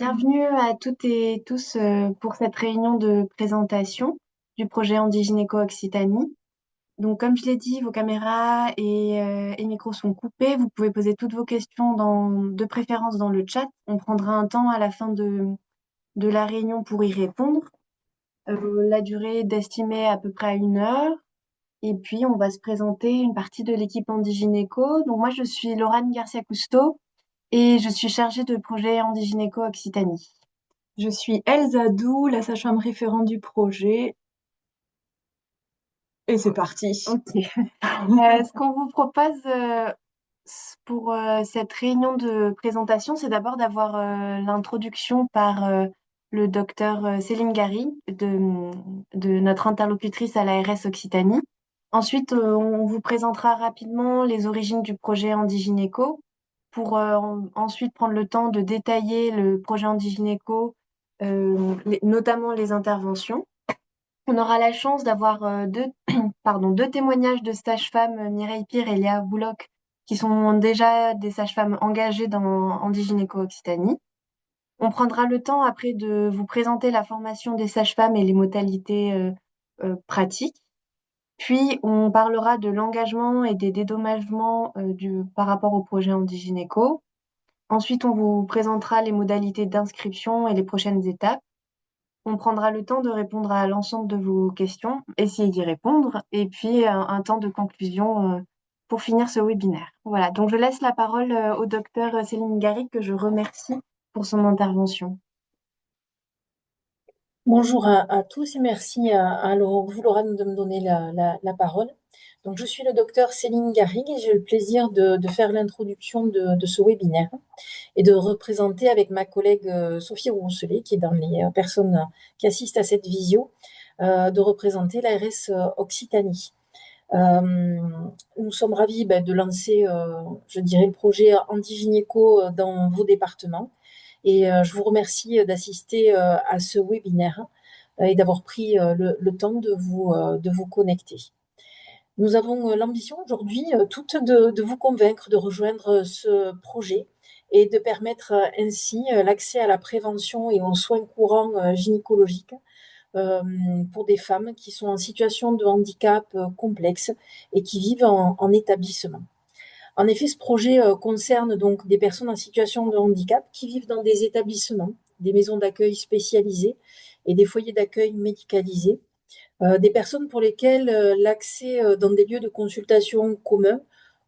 Bienvenue à toutes et tous pour cette réunion de présentation du projet Handigynéco Occitanie. Donc, comme je l'ai dit, vos caméras et micros sont coupés. Vous pouvez poser toutes vos questions de préférence dans le chat. On prendra un temps à la fin de la réunion pour y répondre. La durée est estimée à peu près à 1 heure. Et puis, on va se présenter une partie de l'équipe Handigynéco. Donc, moi, je suis Laurane Garcia-Cousteau et je suis chargée de projet Handigynéco Occitanie. Je suis Elsa Dou, la sage-femme référente du projet. Et c'est parti. Ok. Ce qu'on vous propose pour cette réunion de présentation, c'est d'abord d'avoir l'introduction par le docteur Céline Gary de notre interlocutrice à l'ARS Occitanie. Ensuite, on vous présentera rapidement les origines du projet Handigynéco pour ensuite prendre le temps de détailler le projet Handigynéco, notamment les interventions. On aura la chance d'avoir deux témoignages de sages-femmes, Mireille Pire et Léa Bouloc, qui sont déjà des sages-femmes engagées dans Handigynéco Occitanie. On prendra le temps après de vous présenter la formation des sages-femmes et les modalités pratiques. Puis, on parlera de l'engagement et des dédommagements par rapport au projet Handigynéco. Ensuite, on vous présentera les modalités d'inscription et les prochaines étapes. On prendra le temps de répondre à l'ensemble de vos questions, essayer d'y répondre, et puis un temps de conclusion pour finir ce webinaire. Voilà, donc je laisse la parole au docteur Céline Garrigue, que je remercie pour son intervention. Bonjour à tous et merci à vous, Laurane, de me donner la parole. Donc, je suis le docteur Céline Garrigue et j'ai le plaisir de faire l'introduction de ce webinaire et de représenter avec ma collègue Sophie Rousselet, qui est dans les personnes qui assistent à cette visio, de représenter l'ARS Occitanie. Nous sommes ravis de lancer, je dirais, le projet Handigynéco dans vos départements. Et je vous remercie d'assister à ce webinaire et d'avoir pris le temps de vous connecter. Nous avons l'ambition aujourd'hui toutes de vous convaincre de rejoindre ce projet et de permettre ainsi l'accès à la prévention et aux soins courants gynécologiques pour des femmes qui sont en situation de handicap complexe et qui vivent en établissement. En effet, ce projet concerne donc des personnes en situation de handicap qui vivent dans des établissements, des maisons d'accueil spécialisées et des foyers d'accueil médicalisés, des personnes pour lesquelles l'accès dans des lieux de consultation communs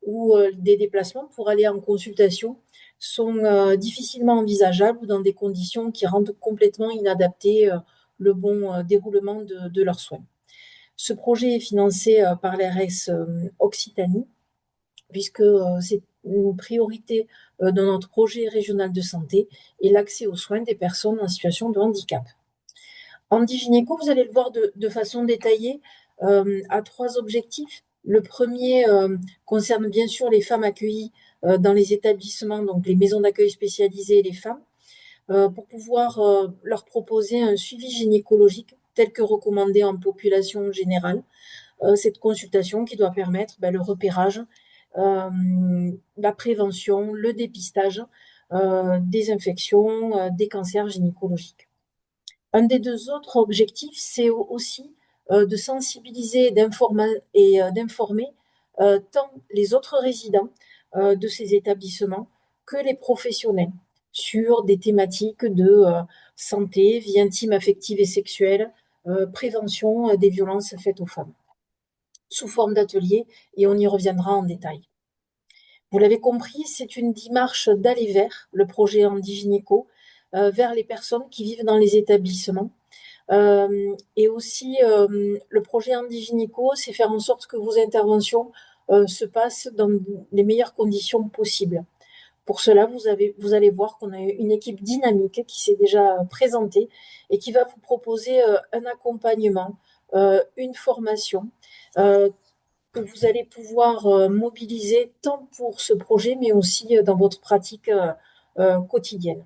ou des déplacements pour aller en consultation sont difficilement envisageables ou dans des conditions qui rendent complètement inadapté le bon déroulement de leurs soins. Ce projet est financé par l'ARS Occitanie, puisque c'est une priorité de notre projet régional de santé et l'accès aux soins des personnes en situation de handicap. Handigynéco, vous allez le voir de façon détaillée, a 3 objectifs. Le premier concerne bien sûr les femmes accueillies dans les établissements, donc les maisons d'accueil spécialisées et les femmes, pour pouvoir leur proposer un suivi gynécologique tel que recommandé en population générale. Cette consultation qui doit permettre le repérage, la prévention, le dépistage des infections, des cancers gynécologiques. Un des 2 autres objectifs, c'est aussi de sensibiliser et d'informer tant les autres résidents de ces établissements que les professionnels sur des thématiques de santé, vie intime, affective et sexuelle, prévention des violences faites aux femmes, sous forme d'ateliers, et on y reviendra en détail. Vous l'avez compris, c'est une démarche d'aller vers le projet Handigynéco, vers les personnes qui vivent dans les établissements. Et aussi, le projet Handigynéco, c'est faire en sorte que vos interventions se passent dans les meilleures conditions possibles. Pour cela, vous allez voir qu'on a une équipe dynamique qui s'est déjà présentée et qui va vous proposer un accompagnement, une formation que vous allez pouvoir mobiliser tant pour ce projet, mais aussi dans votre pratique quotidienne.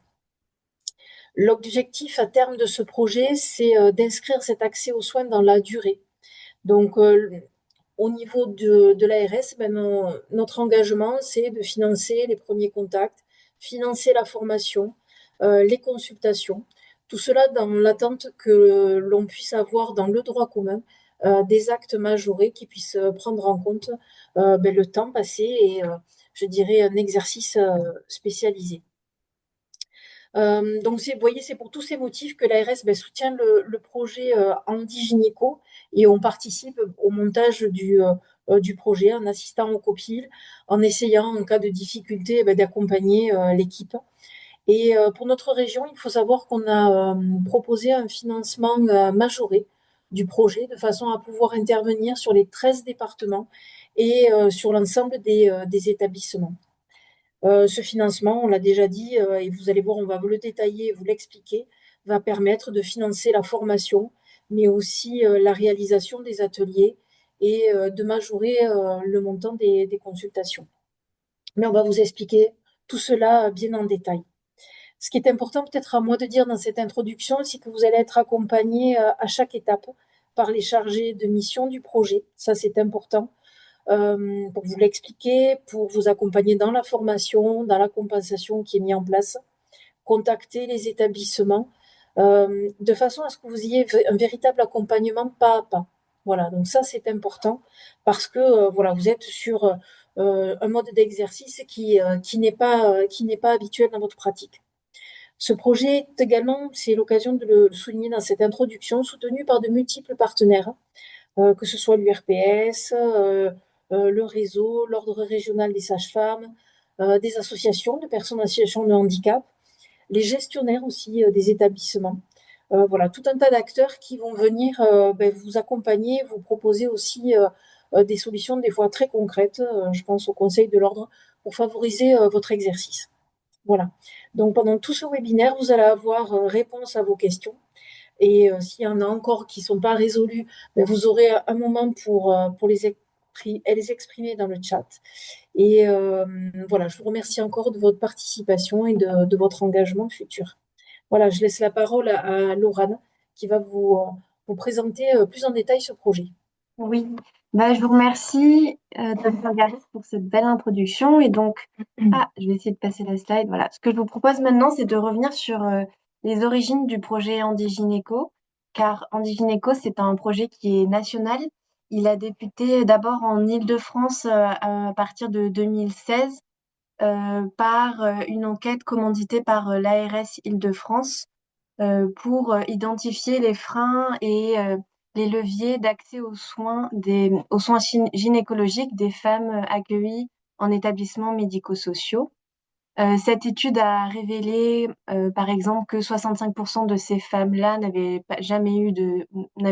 L'objectif à terme de ce projet, c'est d'inscrire cet accès aux soins dans la durée. Donc, au niveau de l'ARS, notre engagement, c'est de financer les premiers contacts, financer la formation, les consultations. Tout cela dans l'attente que l'on puisse avoir dans le droit commun des actes majorés qui puissent prendre en compte le temps passé et je dirais un exercice spécialisé. Donc, vous voyez, c'est pour tous ces motifs que l'ARS soutient le projet Handigynéco et on participe au montage du projet en assistant au COPIL, en essayant, en cas de difficulté, d'accompagner l'équipe. Et pour notre région, il faut savoir qu'on a proposé un financement majoré du projet de façon à pouvoir intervenir sur les 13 départements et sur l'ensemble des établissements. Ce financement, on l'a déjà dit, et vous allez voir, on va vous le détailler, vous l'expliquer, va permettre de financer la formation, mais aussi la réalisation des ateliers et de majorer le montant des consultations. Mais on va vous expliquer tout cela bien en détail. Ce qui est important peut-être à moi de dire dans cette introduction, c'est que vous allez être accompagné à chaque étape par les chargés de mission du projet. Ça, c'est important pour vous l'expliquer, pour vous accompagner dans la formation, dans la compensation qui est mise en place, contacter les établissements de façon à ce que vous ayez un véritable accompagnement pas à pas. Voilà, donc ça c'est important parce que voilà, vous êtes sur un mode d'exercice qui n'est pas habituel dans votre pratique. Ce projet est également, c'est l'occasion de le souligner dans cette introduction, soutenu par de multiples partenaires, que ce soit l'URPS, le réseau, l'Ordre régional des sages-femmes, des associations de personnes en situation de handicap, les gestionnaires aussi des établissements. Voilà, tout un tas d'acteurs qui vont venir vous accompagner, vous proposer aussi des solutions des fois très concrètes. Je pense au Conseil de l'Ordre pour favoriser votre exercice. Voilà. Donc pendant tout ce webinaire, vous allez avoir réponse à vos questions. Et s'il y en a encore qui ne sont pas résolus, vous aurez un moment pour les exprimer dans le chat. Et voilà, je vous remercie encore de votre participation et de votre engagement futur. Voilà, je laisse la parole à Laurane qui va vous présenter plus en détail ce projet. Oui, je vous remercie Dr. Garis pour cette belle introduction. Et donc, je vais essayer de passer la slide. Voilà. Ce que je vous propose maintenant, c'est de revenir sur les origines du projet Handigynéco, car Handigynéco, c'est un projet qui est national. Il a débuté d'abord en Île-de-France à partir de 2016 par une enquête commanditée par l'ARS Île-de-France pour identifier les freins et les leviers d'accès aux soins gynécologiques des femmes accueillies en établissements médico-sociaux. Cette étude a révélé, par exemple, que 65% de ces femmes-là n'avaient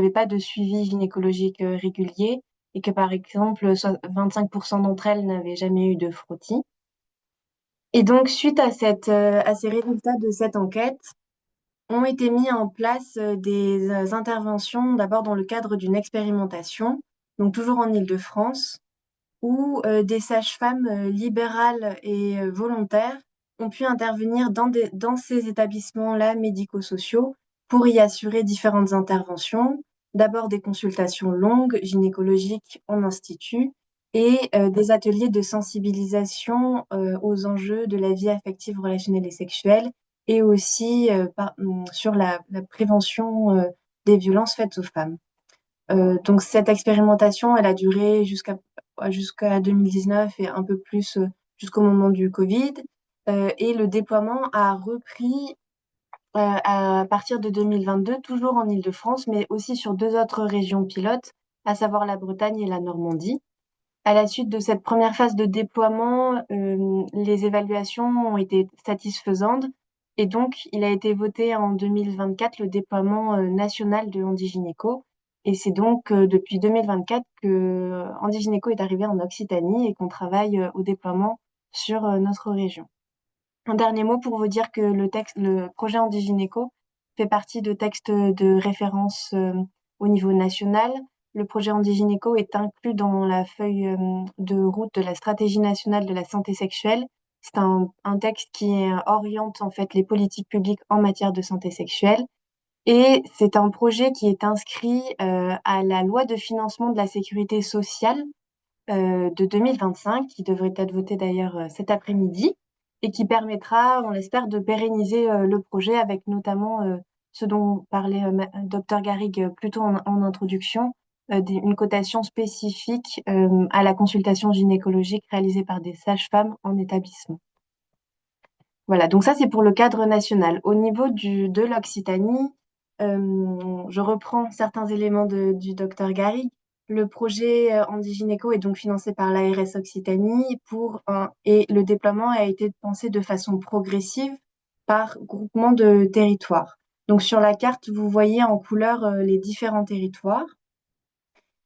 pas de suivi gynécologique régulier et que, par exemple, 25% d'entre elles n'avaient jamais eu de frottis. Et donc, suite à ces résultats de cette enquête, ont été mis en place des interventions d'abord dans le cadre d'une expérimentation, donc toujours en Île-de-France, où des sages-femmes libérales et volontaires ont pu intervenir dans ces établissements-là médico-sociaux pour y assurer différentes interventions. D'abord des consultations longues, gynécologiques en institut, et des ateliers de sensibilisation aux enjeux de la vie affective, relationnelle et sexuelle, et aussi sur la prévention des violences faites aux femmes. Donc cette expérimentation, elle a duré jusqu'à 2019 et un peu plus jusqu'au moment du Covid. Et le déploiement a repris à partir de 2022, toujours en Île-de-France, mais aussi sur deux autres régions pilotes, à savoir la Bretagne et la Normandie. À la suite de cette première phase de déploiement, les évaluations ont été satisfaisantes et donc il a été voté en 2024 le déploiement national de Handigynéco. Et c'est donc depuis 2024 que Handigynéco est arrivé en Occitanie et qu'on travaille au déploiement sur notre région. Un dernier mot pour vous dire que le projet Handigynéco fait partie de textes de référence au niveau national. Le projet Handigynéco est inclus dans la feuille de route de la stratégie nationale de la santé sexuelle. C'est un texte qui oriente en fait les politiques publiques en matière de santé sexuelle. Et c'est un projet qui est inscrit à la loi de financement de la sécurité sociale de 2025, qui devrait être votée d'ailleurs cet après-midi. et qui permettra, on l'espère, de pérenniser le projet avec notamment ce dont parlait Dr Garrigue plus tôt en introduction, une cotation spécifique à la consultation gynécologique réalisée par des sages-femmes en établissement. Voilà, donc ça c'est pour le cadre national. Au niveau de l'Occitanie, je reprends certains éléments du docteur Garrigue. Le projet Handigynéco est donc financé par l'ARS Occitanie et le déploiement a été pensé de façon progressive par groupement de territoires. Donc sur la carte, vous voyez en couleur les différents territoires.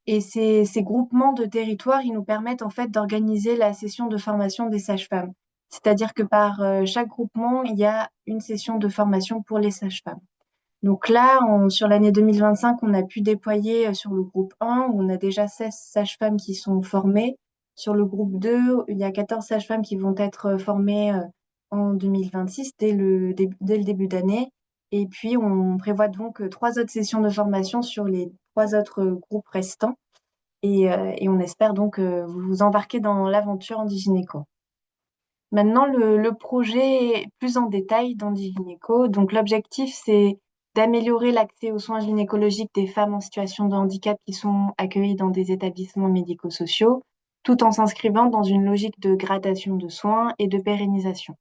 Et ces groupements de territoires, ils nous permettent en fait d'organiser la session de formation des sages-femmes. C'est-à-dire que par chaque groupement, il y a une session de formation pour les sages-femmes. Donc là, sur l'année 2025, on a pu déployer sur le groupe 1, où on a déjà 16 sages-femmes qui sont formées. Sur le groupe 2, il y a 14 sages-femmes qui vont être formées en 2026, dès le début d'année. Et puis, on prévoit donc 3 autres sessions de formation sur les 3 autres groupes restants. Et on espère donc vous vous embarquer dans l'aventure Handigynéco. Maintenant, le projet plus en détail d'Handigynéco. Donc, l'objectif, c'est d'améliorer l'accès aux soins gynécologiques des femmes en situation de handicap qui sont accueillies dans des établissements médico-sociaux, tout en s'inscrivant dans une logique de gradation de soins et de pérennisation.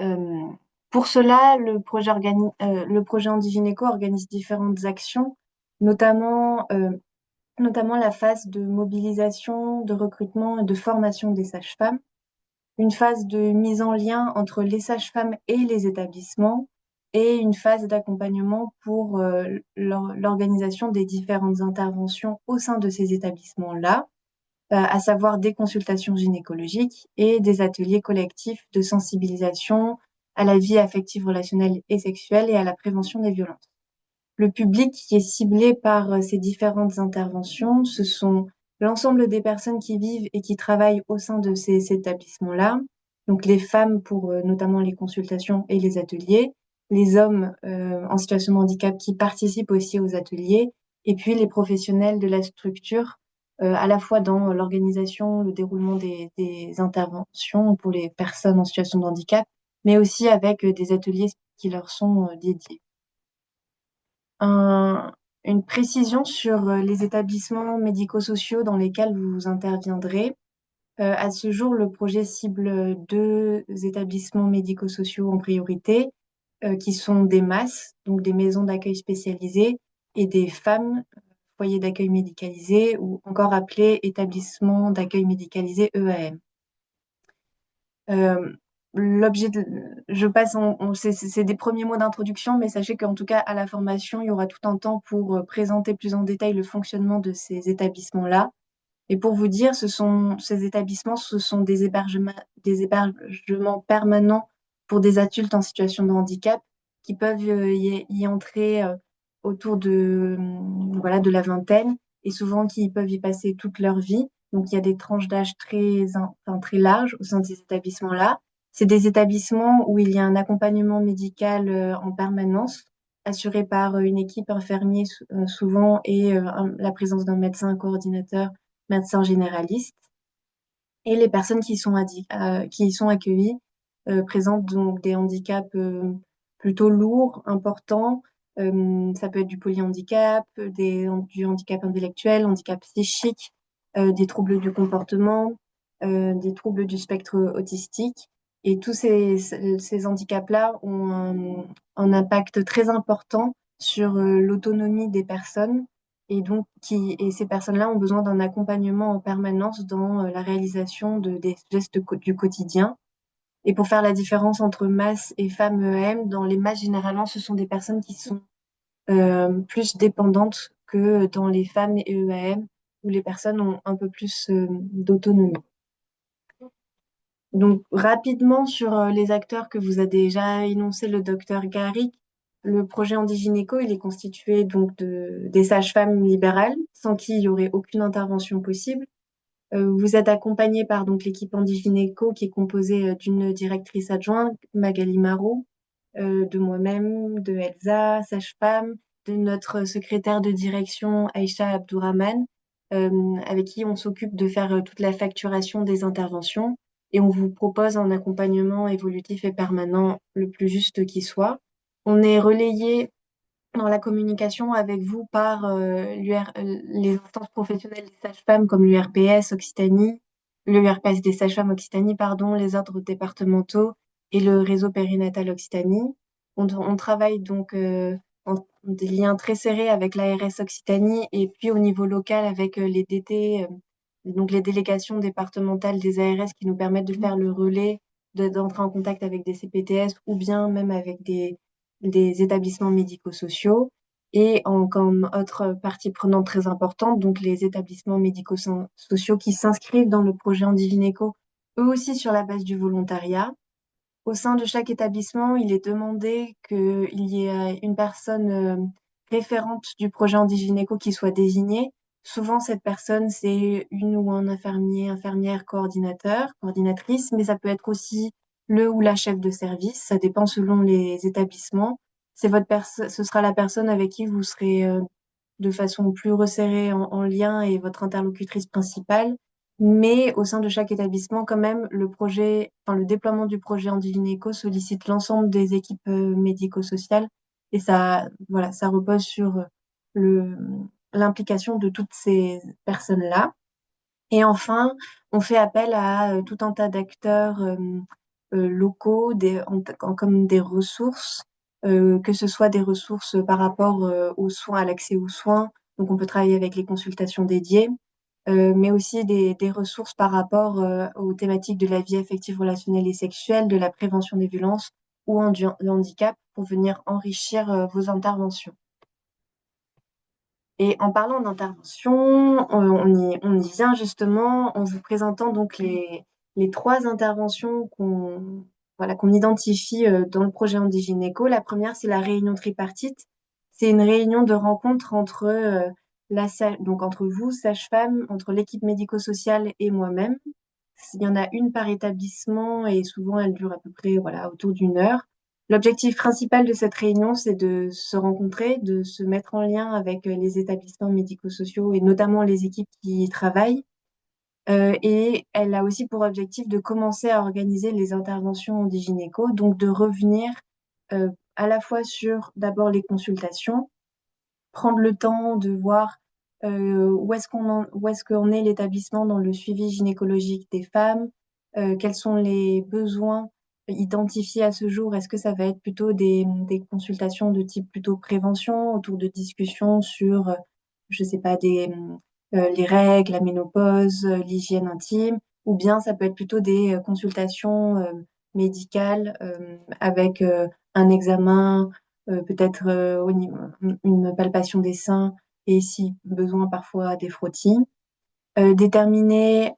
Euh, pour cela, le projet Handigynéco organise différentes actions, notamment la phase de mobilisation, de recrutement et de formation des sages-femmes, une phase de mise en lien entre les sages-femmes et les établissements, et une phase d'accompagnement pour l'organisation des différentes interventions au sein de ces établissements-là, à savoir des consultations gynécologiques et des ateliers collectifs de sensibilisation à la vie affective, relationnelle et sexuelle et à la prévention des violences. Le public qui est ciblé par ces différentes interventions, ce sont l'ensemble des personnes qui vivent et qui travaillent au sein de ces établissements-là, donc les femmes pour notamment les consultations et les ateliers, les hommes en situation de handicap qui participent aussi aux ateliers, et puis les professionnels de la structure, à la fois dans l'organisation, le déroulement des interventions pour les personnes en situation de handicap, mais aussi avec des ateliers qui leur sont dédiés. Une précision sur les établissements médico-sociaux dans lesquels vous interviendrez. À ce jour, le projet cible 2 établissements médico-sociaux en priorité, qui sont des MAS, donc des maisons d'accueil spécialisées, et des femmes, foyers d'accueil médicalisés, ou encore appelés établissements d'accueil médicalisés EAM. L'objet je passe c'est des premiers mots d'introduction, mais sachez qu'en tout cas, à la formation, il y aura tout un temps pour présenter plus en détail le fonctionnement de ces établissements-là. Et pour vous dire, ces établissements, ce sont des hébergements permanents pour des adultes en situation de handicap qui peuvent y entrer autour voilà, de la vingtaine et souvent qui peuvent y passer toute leur vie. Donc, il y a des tranches d'âge très larges au sein de ces établissements-là. C'est des établissements où il y a un accompagnement médical en permanence, assuré par une équipe infirmière souvent et la présence d'un médecin coordinateur, médecin généraliste. Et les personnes qui y sont accueillies présentent donc des handicaps plutôt lourds, importants. Ça peut être du polyhandicap, du handicap intellectuel, handicap psychique, des troubles du comportement, des troubles du spectre autistique. Et tous ces handicaps-là ont un impact très important sur l'autonomie des personnes et ces personnes-là ont besoin d'un accompagnement en permanence dans la réalisation des gestes du quotidien. Et pour faire la différence entre MAS et femmes EM, dans les MAS, généralement, ce sont des personnes qui sont plus dépendantes que dans les femmes EAM, où les personnes ont un peu plus d'autonomie. Donc, rapidement sur les acteurs que vous a déjà énoncé le docteur Garrigue, le projet Handigynéco, il est constitué donc des sages-femmes libérales, sans qui il n'y aurait aucune intervention possible. Vous êtes accompagné par donc l'équipe Handigynéco qui est composée d'une directrice adjointe, Magali Marot, de moi-même, de Elsa, sage-femme, de notre secrétaire de direction, Aïcha Abdourahman, avec qui on s'occupe de faire toute la facturation des interventions, et on vous propose un accompagnement évolutif et permanent le plus juste qui soit. On est relayé dans la communication avec vous par les instances professionnelles des sages-femmes comme l'URPS des sages-femmes Occitanie, pardon, les ordres départementaux et le réseau périnatal Occitanie. On travaille donc en des liens très serrés avec l'ARS Occitanie et puis au niveau local avec les DT, donc les délégations départementales des ARS qui nous permettent de faire le relais, d'entrer en contact avec des CPTS ou bien même avec des établissements médico-sociaux et comme autre partie prenante très importante, donc les établissements médico-sociaux qui s'inscrivent dans le projet Handigynéco, eux aussi sur la base du volontariat. Au sein de chaque établissement, il est demandé qu'il y ait une personne référente du projet Handigynéco qui soit désignée. Souvent, cette personne, c'est une ou un infirmier, infirmière, coordinateur, coordinatrice, mais ça peut être aussi le ou la chef de service. Ça dépend selon les établissements. Ce sera la personne avec qui vous serez de façon plus resserrée en lien et votre interlocutrice principale. Mais au sein de chaque établissement, quand même, le déploiement du projet Handigynéco sollicite l'ensemble des équipes médico-sociales et ça, voilà, ça repose sur le, l'implication de toutes ces personnes-là. Et enfin, on fait appel à tout un tas d'acteurs locaux, comme des ressources, que ce soit des ressources par rapport aux soins, à l'accès aux soins. Donc, on peut travailler avec les consultations dédiées, mais aussi des ressources par rapport aux thématiques de la vie affective, relationnelle et sexuelle, de la prévention des violences ou du handicap pour venir enrichir vos interventions. Et en parlant d'intervention, on y vient justement en vous présentant donc les trois interventions qu'on identifie dans le projet Handigynéco. La première, c'est la réunion tripartite. C'est une réunion de rencontre entre, donc entre vous, sage-femme, entre l'équipe médico-sociale et moi-même. Il y en a une par établissement et souvent elle dure à peu près voilà, autour d'une heure. L'objectif principal de cette réunion, c'est de se rencontrer, de se mettre en lien avec les établissements médico-sociaux et notamment les équipes qui y travaillent. Et elle a aussi pour objectif de commencer à organiser les interventions des gynécos, donc de revenir à la fois sur d'abord les consultations, prendre le temps de voir où est-ce qu'on est l'établissement dans le suivi gynécologique des femmes, quels sont les besoins identifiés à ce jour. Est-ce que ça va être plutôt des consultations de type plutôt prévention, autour de discussions sur, je sais pas, les règles, la ménopause, l'hygiène intime, ou bien ça peut être plutôt des consultations médicales avec un examen peut-être une palpation des seins et si besoin parfois des frottis. Déterminer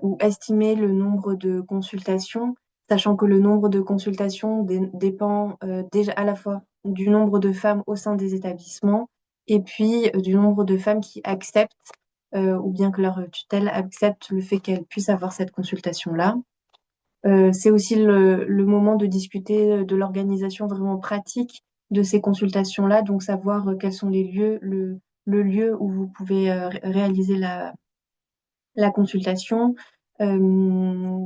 ou estimer le nombre de consultations, sachant que le nombre de consultations dépend déjà à la fois du nombre de femmes au sein des établissements et puis du nombre de femmes qui acceptent ou bien que leur tutelle accepte le fait qu'elles puissent avoir cette consultation-là. C'est aussi le moment de discuter de l'organisation vraiment pratique de ces consultations-là, donc savoir quels sont les lieux, le lieu où vous pouvez réaliser la consultation, euh,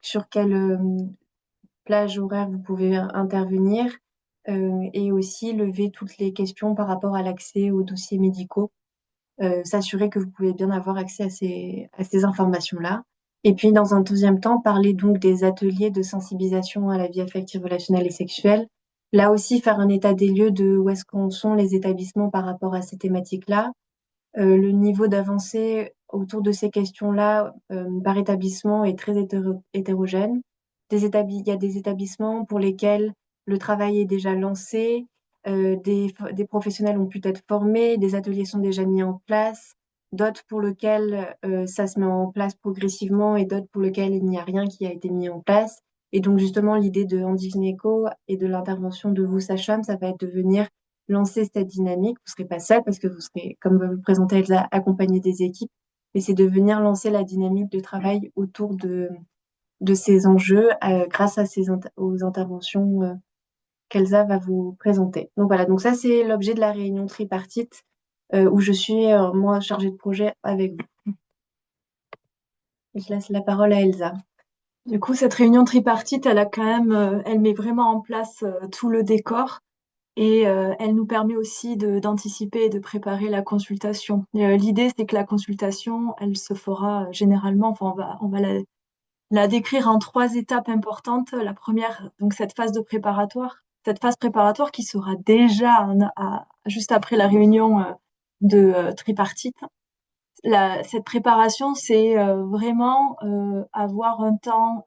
sur quelle plage horaire vous pouvez intervenir, et aussi lever toutes les questions par rapport à l'accès aux dossiers médicaux, s'assurer que vous pouvez bien avoir accès à ces informations-là. Et puis, dans un deuxième temps, parler donc des ateliers de sensibilisation à la vie affective, relationnelle et sexuelle. Là aussi, faire un état des lieux de où est-ce qu'en sont les établissements par rapport à ces thématiques-là. Le niveau d'avancée autour de ces questions-là, par établissement, est très hétérogène. Il y a des établissements pour lesquels le travail est déjà lancé, des professionnels ont pu être formés, des ateliers sont déjà mis en place, d'autres pour lesquels ça se met en place progressivement et d'autres pour lesquels il n'y a rien qui a été mis en place. Et donc justement, l'idée de Handigynéco et de l'intervention de vous, sage-femme, ça va être de venir lancer cette dynamique. Vous ne serez pas seul parce que vous serez, comme vous le présentez, Elsa, accompagné des équipes, mais c'est de venir lancer la dynamique de travail autour de ces enjeux grâce à aux interventions qu'Elsa va vous présenter. Donc voilà, donc ça c'est l'objet de la réunion tripartite où je suis, moi, chargée de projet avec vous. Je laisse la parole à Elsa. Du coup, cette réunion tripartite, elle a quand même, elle met vraiment en place tout le décor et elle nous permet aussi d'anticiper et de préparer la consultation. L'idée, c'est que la consultation, elle se fera généralement, enfin, on va la décrire en trois étapes importantes. La première, donc cette phase préparatoire qui sera déjà juste après la réunion de tripartite. Cette préparation, c'est vraiment avoir un temps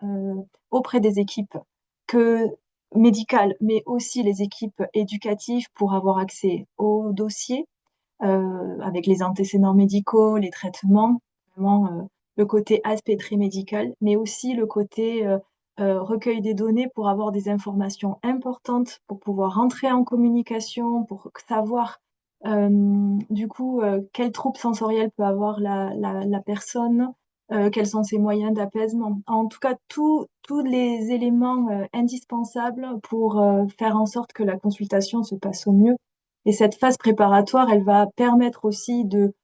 auprès des équipes que médicales, mais aussi les équipes éducatives pour avoir accès aux dossiers avec les antécédents médicaux, les traitements, vraiment le côté aspect très médical, mais aussi le côté recueil des données pour avoir des informations importantes, pour pouvoir rentrer en communication, pour savoir du coup quels troubles sensoriels peut avoir la personne, quels sont ses moyens d'apaisement. En tout cas, tous les éléments indispensables pour faire en sorte que la consultation se passe au mieux. Et cette phase préparatoire, elle va permettre aussi de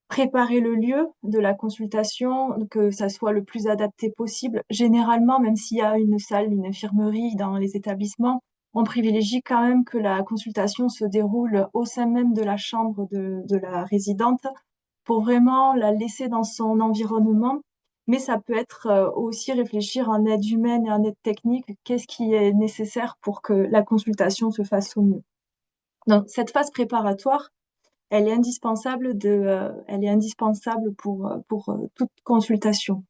préparer le lieu de la consultation, que ça soit le plus adapté possible. Généralement, même s'il y a une salle, une infirmerie dans les établissements, on privilégie quand même que la consultation se déroule au sein même de la chambre de la résidente pour vraiment la laisser dans son environnement. Mais ça peut être aussi réfléchir en aide humaine et en aide technique, qu'est-ce qui est nécessaire pour que la consultation se fasse au mieux. Donc, cette phase préparatoire, elle est indispensable pour toute consultation.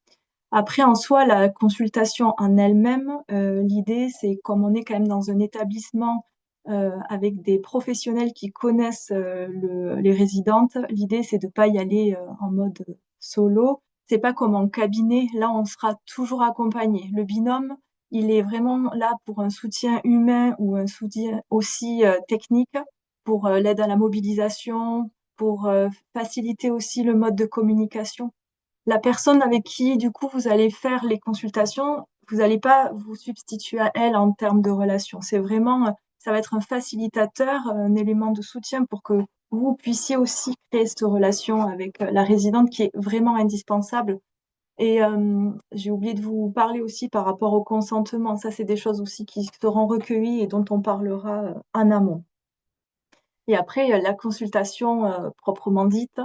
Après, en soi, la consultation en elle-même, l'idée, c'est comme on est quand même dans un établissement avec des professionnels qui connaissent les résidentes, l'idée, c'est de pas y aller en mode solo. C'est pas comme en cabinet, là, on sera toujours accompagné. Le binôme, il est vraiment là pour un soutien humain ou un soutien aussi technique, pour l'aide à la mobilisation, pour faciliter aussi le mode de communication. La personne avec qui, du coup, vous allez faire les consultations, vous n'allez pas vous substituer à elle en termes de relation. C'est vraiment, ça va être un facilitateur, un élément de soutien pour que vous puissiez aussi créer cette relation avec la résidente qui est vraiment indispensable. Et j'ai oublié de vous parler aussi par rapport au consentement. Ça, c'est des choses aussi qui seront recueillies et dont on parlera en amont. Et après, la consultation proprement dite,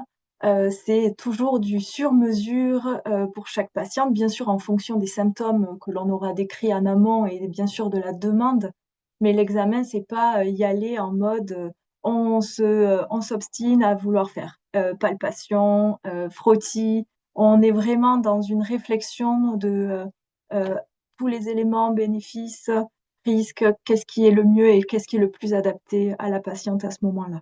c'est toujours du sur-mesure pour chaque patiente, bien sûr en fonction des symptômes que l'on aura décrits en amont et bien sûr de la demande. Mais l'examen, c'est pas y aller en mode on s'obstine à vouloir faire palpation, frottis. On est vraiment dans une réflexion de euh, tous les éléments bénéfices risque, qu'est-ce qui est le mieux et qu'est-ce qui est le plus adapté à la patiente à ce moment-là.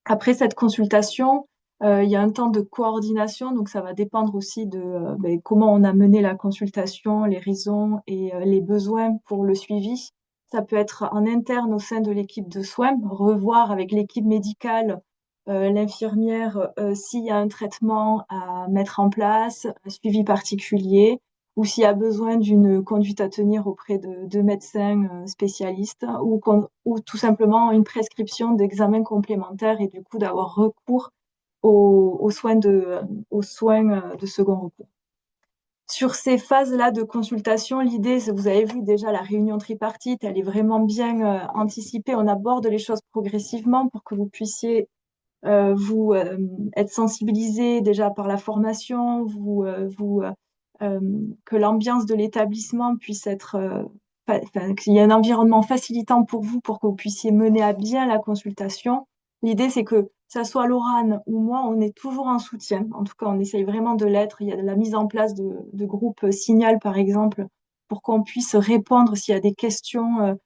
Après cette consultation, il y a un temps de coordination, donc ça va dépendre aussi de comment on a mené la consultation, les raisons et les besoins pour le suivi. Ça peut être en interne au sein de l'équipe de soins, revoir avec l'équipe médicale, l'infirmière, s'il y a un traitement à mettre en place, un suivi particulier, ou s'il y a besoin d'une conduite à tenir auprès de médecins spécialistes, ou tout simplement une prescription d'examens complémentaires et du coup d'avoir recours aux soins de second recours. Sur ces phases-là de consultation, l'idée, vous avez vu déjà la réunion tripartite, elle est vraiment bien anticipée. On aborde les choses progressivement pour que vous puissiez vous être sensibilisé déjà par la formation, euh, que l'ambiance de l'établissement puisse être, qu'il y ait un environnement facilitant pour vous pour que vous puissiez mener à bien la consultation. L'idée, c'est que ça soit Laurane ou moi, on est toujours en soutien. En tout cas, on essaye vraiment de l'être. Il y a de la mise en place de groupes Signal, par exemple, pour qu'on puisse répondre s'il y a des questions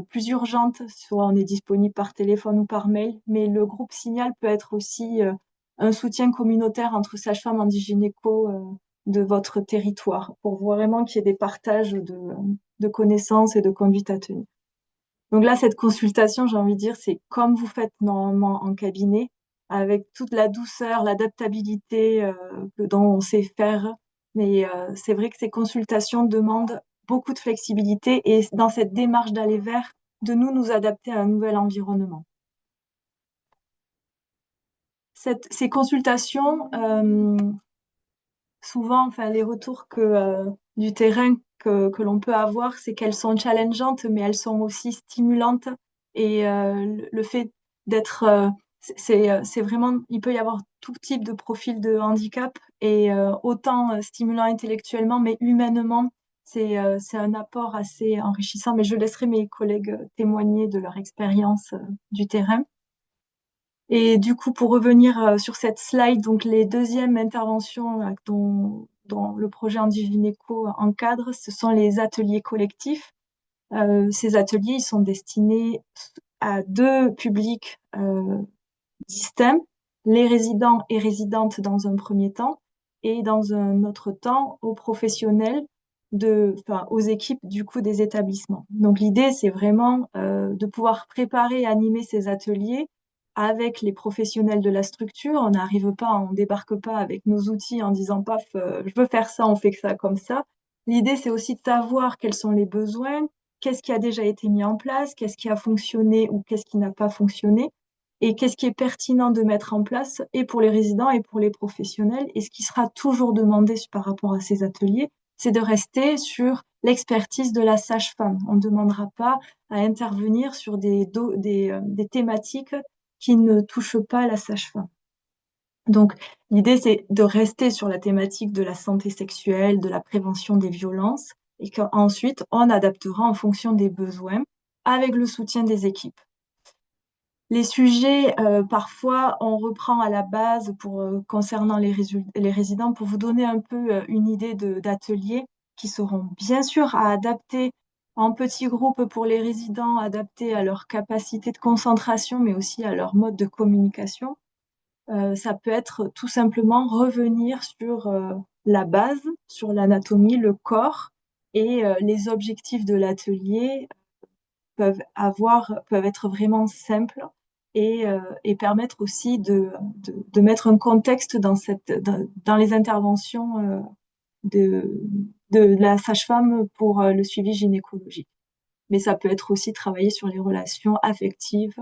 plus urgentes, soit on est disponible par téléphone ou par mail, mais le groupe Signal peut être aussi un soutien communautaire entre sages-femmes indigénéco de votre territoire, pour vraiment qu'il y ait des partages de connaissances et de conduite à tenir. Donc là, cette consultation, j'ai envie de dire, c'est comme vous faites normalement en cabinet, avec toute la douceur, l'adaptabilité dont on sait faire. Mais c'est vrai que ces consultations demandent beaucoup de flexibilité et dans cette démarche d'aller vers, de nous adapter à un nouvel environnement. Ces consultations, souvent, enfin, les retours du terrain que l'on peut avoir, c'est qu'elles sont challengeantes, mais elles sont aussi stimulantes. Et le fait d'être, c'est vraiment, il peut y avoir tout type de profil de handicap et autant stimulant intellectuellement, mais humainement, c'est un apport assez enrichissant. Mais je laisserai mes collègues témoigner de leur expérience du terrain. Et du coup, pour revenir sur cette slide, donc les deuxièmes interventions dont le projet Handigynéco encadre, ce sont les ateliers collectifs. Ces ateliers, ils sont destinés à deux publics distincts, les résidents et résidentes dans un premier temps, et dans un autre temps aux professionnels enfin, aux équipes du coup des établissements. Donc l'idée, c'est vraiment de pouvoir préparer et animer ces ateliers avec les professionnels de la structure. On débarque pas avec nos outils en disant paf, je veux faire ça, on fait que ça comme ça. L'idée, c'est aussi de savoir quels sont les besoins, qu'est-ce qui a déjà été mis en place, qu'est-ce qui a fonctionné ou qu'est-ce qui n'a pas fonctionné, et qu'est-ce qui est pertinent de mettre en place et pour les résidents et pour les professionnels. Et ce qui sera toujours demandé par rapport à ces ateliers, c'est de rester sur l'expertise de la sage-femme. On ne demandera pas à intervenir sur des thématiques qui ne touchent pas la sage-femme. Donc, l'idée, c'est de rester sur la thématique de la santé sexuelle, de la prévention des violences, et qu'ensuite, on adaptera en fonction des besoins avec le soutien des équipes. Les sujets, parfois, on reprend à la base concernant les résidents pour vous donner un peu une idée d'ateliers qui seront bien sûr à adapter en petits groupes pour les résidents, adaptés à leur capacité de concentration, mais aussi à leur mode de communication. Ça peut être tout simplement revenir sur la base, sur l'anatomie, le corps et les objectifs de l'atelier peuvent être vraiment simples et permettre aussi de mettre un contexte dans les interventions de, de la sage-femme pour le suivi gynécologique. Mais ça peut être aussi travailler sur les relations affectives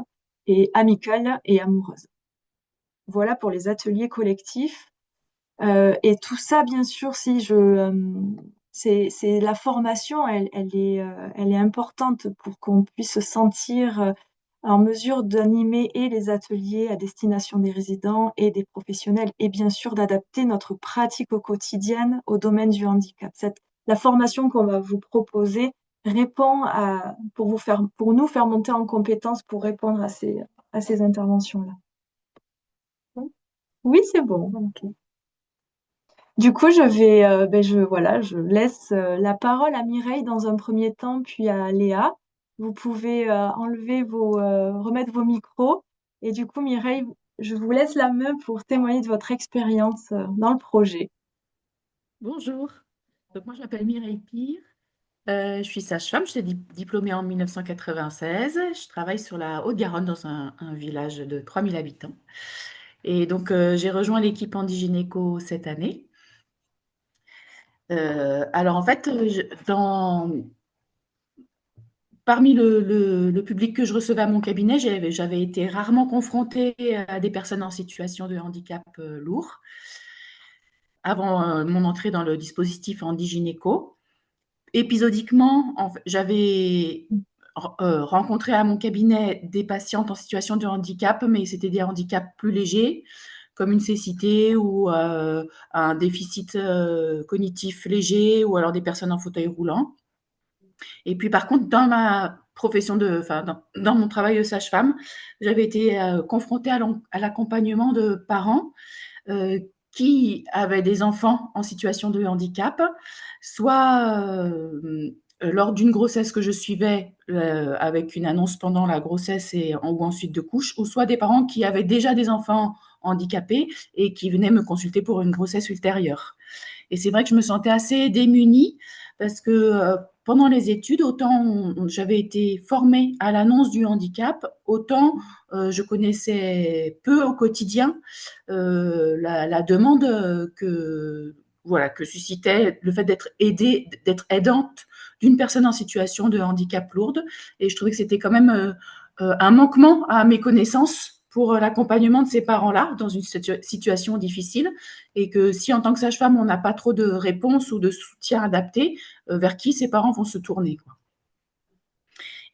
et amicales et amoureuses. Voilà pour les ateliers collectifs. Et tout ça, bien sûr, c'est la formation, elle est importante pour qu'on puisse se sentir en mesure d'animer et les ateliers à destination des résidents et des professionnels, et bien sûr d'adapter notre pratique au quotidien au domaine du handicap. La formation qu'on va vous proposer répond pour nous faire monter en compétences pour répondre à ces interventions-là. Oui, c'est bon. Ok. Du coup, je laisse la parole à Mireille dans un premier temps, puis à Léa. Vous pouvez remettre vos micros. Et du coup, Mireille, je vous laisse la main pour témoigner de votre expérience dans le projet. Bonjour, donc moi je m'appelle Mireille Pire, je suis sage-femme, je suis diplômée en 1996, je travaille sur la Haute-Garonne dans un village de 3000 habitants et donc j'ai rejoint l'équipe Handigynéco cette année. Alors en fait, parmi le public que je recevais à mon cabinet, j'avais été rarement confrontée à des personnes en situation de handicap lourd avant mon entrée dans le dispositif Handigynéco. Épisodiquement, j'avais rencontré à mon cabinet des patientes en situation de handicap, mais c'était des handicaps plus légers, comme une cécité ou un déficit cognitif léger, ou alors des personnes en fauteuil roulant. Et puis par contre, dans ma profession dans mon travail de sage-femme, j'avais été confrontée à l'accompagnement de parents qui avaient des enfants en situation de handicap, soit lors d'une grossesse que je suivais avec une annonce pendant la grossesse ou ensuite de couche, ou soit des parents qui avaient déjà des enfants handicapés et qui venaient me consulter pour une grossesse ultérieure. Et c'est vrai que je me sentais assez démunie parce que pendant les études, autant j'avais été formée à l'annonce du handicap, autant je connaissais peu au quotidien la demande que suscitait le fait d'être aidée, d'être aidante d'une personne en situation de handicap lourde. Et je trouvais que c'était quand même un manquement à mes connaissances pour l'accompagnement de ces parents-là dans une situation difficile, et que si en tant que sage-femme, on n'a pas trop de réponses ou de soutien adapté, vers qui ces parents vont se tourner, quoi.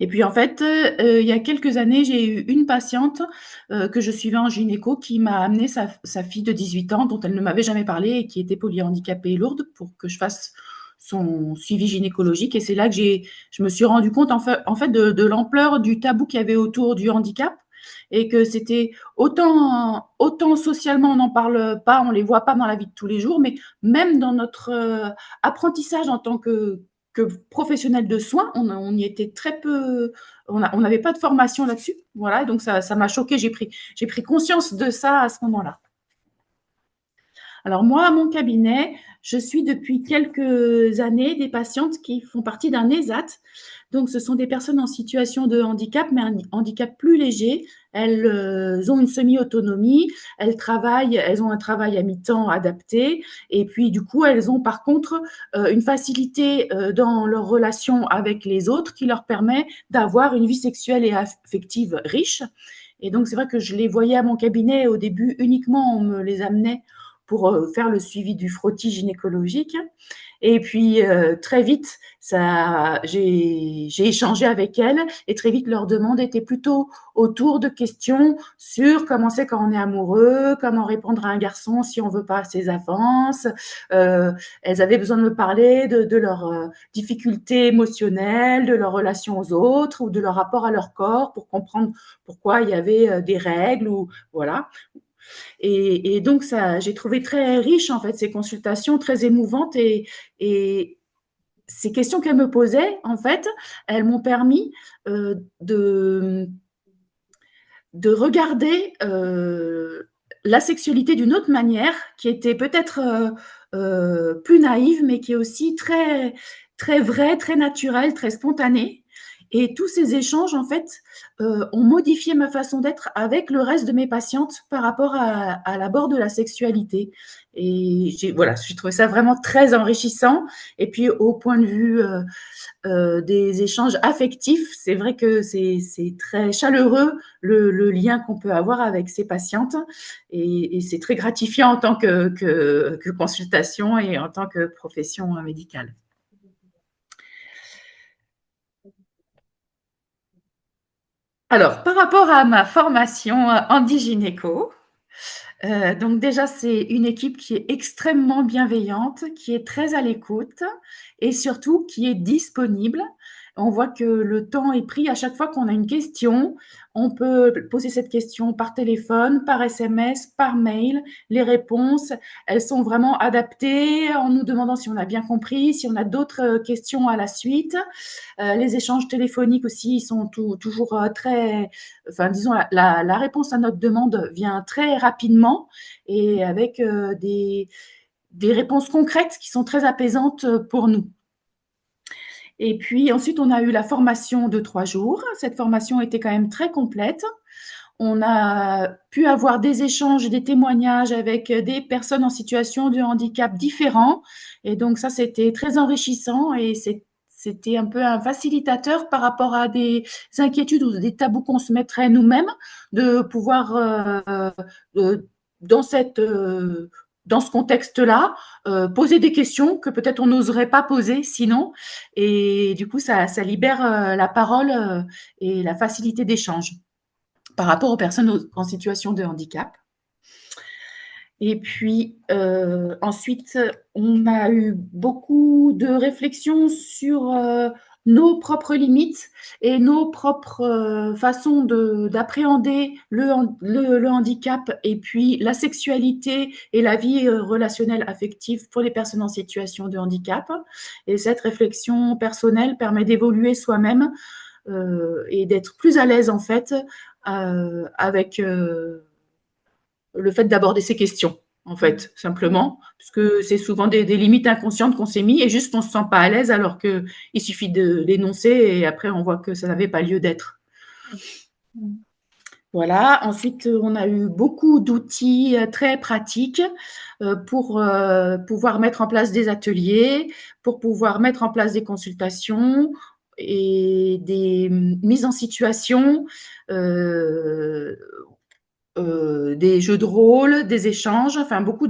Et puis en fait, il y a quelques années, j'ai eu une patiente que je suivais en gynéco qui m'a amené sa fille de 18 ans dont elle ne m'avait jamais parlé et qui était polyhandicapée et lourde pour que je fasse son suivi gynécologique. Et c'est là que je me suis rendu compte en fait de l'ampleur du tabou qu'il y avait autour du handicap, et que c'était autant socialement on n'en parle pas, on les voit pas dans la vie de tous les jours, mais même dans notre apprentissage en tant que professionnel de soins, on y était très peu, on n'avait pas de formation là-dessus. Voilà, donc ça m'a choquée. J'ai pris conscience de ça à ce moment-là. Alors moi, à mon cabinet, je suis depuis quelques années des patientes qui font partie d'un ESAT. Donc ce sont des personnes en situation de handicap, mais un handicap plus léger. Elles ont une semi-autonomie, elles ont un travail à mi-temps adapté, et puis du coup, elles ont par contre une facilité dans leur relation avec les autres qui leur permet d'avoir une vie sexuelle et affective riche. Et donc c'est vrai que je les voyais à mon cabinet au début uniquement, on me les amenait pour faire le suivi du frottis gynécologique. Et puis très vite, j'ai échangé avec elles, et très vite leurs demandes étaient plutôt autour de questions sur comment c'est quand on est amoureux, comment répondre à un garçon si on veut pas ses avances. Elles avaient besoin de me parler de leurs difficultés émotionnelles, de leur relation aux autres ou de leur rapport à leur corps pour comprendre pourquoi il y avait des règles ou voilà. Et donc, j'ai trouvé très riche, en fait, ces consultations, très émouvantes. Et ces questions qu'elles me posaient, en fait, elles m'ont permis de regarder la sexualité d'une autre manière, qui était peut-être plus naïve, mais qui est aussi très, très vraie, très naturelle, très spontanée. Et tous ces échanges, en fait, ont modifié ma façon d'être avec le reste de mes patientes par rapport à l'abord de la sexualité. Et j'ai trouvé ça vraiment très enrichissant. Et puis, au point de vue des échanges affectifs, c'est vrai que c'est très chaleureux le lien qu'on peut avoir avec ses patientes, et c'est très gratifiant en tant que consultation et en tant que profession médicale. Alors, par rapport à ma formation handi-gynéco, donc déjà, c'est une équipe qui est extrêmement bienveillante, qui est très à l'écoute et surtout qui est disponible. On voit que le temps est pris à chaque fois qu'on a une question. On peut poser cette question par téléphone, par SMS, par mail. Les réponses, elles sont vraiment adaptées en nous demandant si on a bien compris, si on a d'autres questions à la suite. Les échanges téléphoniques aussi, ils sont toujours très, enfin, disons, la réponse à notre demande vient très rapidement et avec des réponses concrètes qui sont très apaisantes pour nous. Et puis ensuite, on a eu la formation de 3 jours. Cette formation était quand même très complète. On a pu avoir des échanges, des témoignages avec des personnes en situation de handicap différents. Et donc ça, c'était très enrichissant, et c'était un peu un facilitateur par rapport à des inquiétudes ou des tabous qu'on se mettrait nous-mêmes, de pouvoir, dans dans ce contexte-là, poser des questions que peut-être on n'oserait pas poser sinon. Et du coup, ça libère la parole et la facilité d'échange par rapport aux personnes en situation de handicap. Et puis ensuite, on a eu beaucoup de réflexions sur nos propres limites et nos propres façons d'appréhender le handicap, et puis la sexualité et la vie relationnelle affective pour les personnes en situation de handicap. Et cette réflexion personnelle permet d'évoluer soi-même et d'être plus à l'aise en fait avec le fait d'aborder ces questions, en fait, simplement, parce que c'est souvent des limites inconscientes qu'on s'est mis, et juste on se sent pas à l'aise alors que il suffit de l'énoncer et après on voit que ça n'avait pas lieu d'être. Voilà. Ensuite, on a eu beaucoup d'outils très pratiques pour pouvoir mettre en place des ateliers, pour pouvoir mettre en place des consultations et des mises en situation des jeux de rôle, des échanges, enfin beaucoup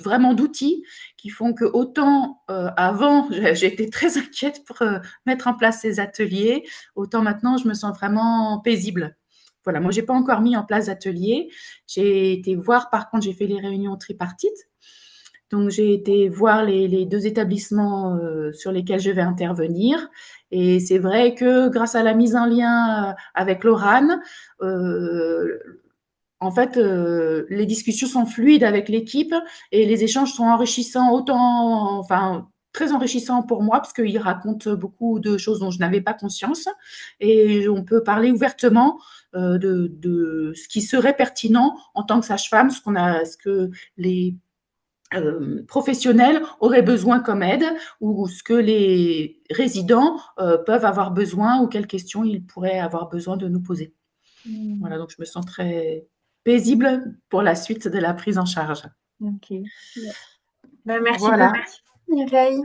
vraiment d'outils qui font que autant avant j'ai été très inquiète pour mettre en place ces ateliers, autant maintenant je me sens vraiment paisible. Voilà, moi j'ai pas encore mis en place d'atelier. J'ai été voir, par contre, j'ai fait les réunions tripartites. Donc j'ai été voir les deux établissements sur lesquels je vais intervenir. Et c'est vrai que grâce à la mise en lien avec l'ORAN, euh, en fait, les discussions sont fluides avec l'équipe et les échanges sont enrichissants, enfin, très enrichissants pour moi parce qu'ils racontent beaucoup de choses dont je n'avais pas conscience et on peut parler ouvertement de ce qui serait pertinent en tant que sage-femme, ce que les professionnels auraient besoin comme aide ou ce que les résidents peuvent avoir besoin ou quelles questions ils pourraient avoir besoin de nous poser. Voilà, donc je me sens très paisible pour la suite de la prise en charge. Ok. Bah, merci Voilà, beaucoup, Mireille.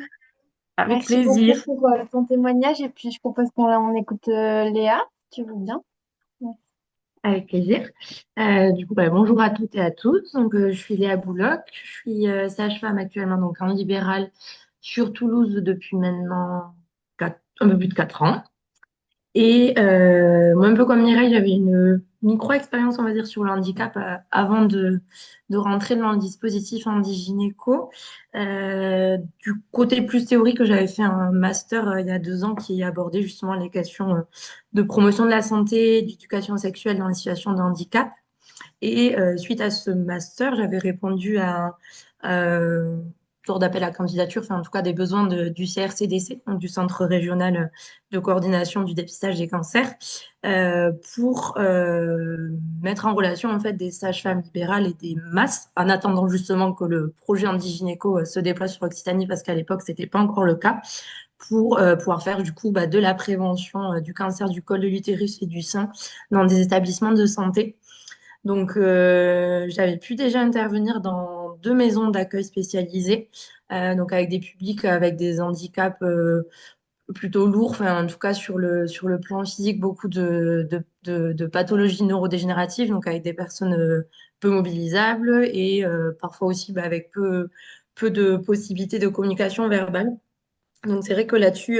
avec Merci beaucoup plaisir. pour ton témoignage. Et puis, je propose qu'on écoute Léa, si tu veux bien. Avec plaisir. Du coup, bonjour à toutes et à tous. Donc, je suis Léa Bouloc. Je suis sage-femme actuellement donc, en libéral sur Toulouse depuis maintenant un peu plus de 4 ans. Et moi, un peu comme Mireille, j'avais une micro-expérience, on va dire, sur le handicap avant de rentrer dans le dispositif Handigynéco. Du côté plus théorique, j'avais fait un master il y a 2 ans qui abordait justement les questions de promotion de la santé, d'éducation sexuelle dans les situations de handicap. Et suite à ce master, j'avais répondu à sorte d'appel à candidature, enfin en tout cas des besoins du CRCDC, donc du Centre régional de coordination du dépistage des cancers, pour mettre en relation en fait des sages-femmes libérales et des masses, en attendant justement que le projet Handigynéco se déploie sur Occitanie, parce qu'à l'époque c'était pas encore le cas, pour pouvoir faire du coup de la prévention du cancer du col de l'utérus et du sein dans des établissements de santé. Donc, j'avais pu déjà intervenir dans 2 maisons d'accueil spécialisées, donc avec des publics avec des handicaps plutôt lourds, enfin, en tout cas sur le plan physique, beaucoup de pathologies neurodégénératives, donc avec des personnes peu mobilisables et parfois aussi avec peu de possibilités de communication verbale. Donc, c'est vrai que là-dessus,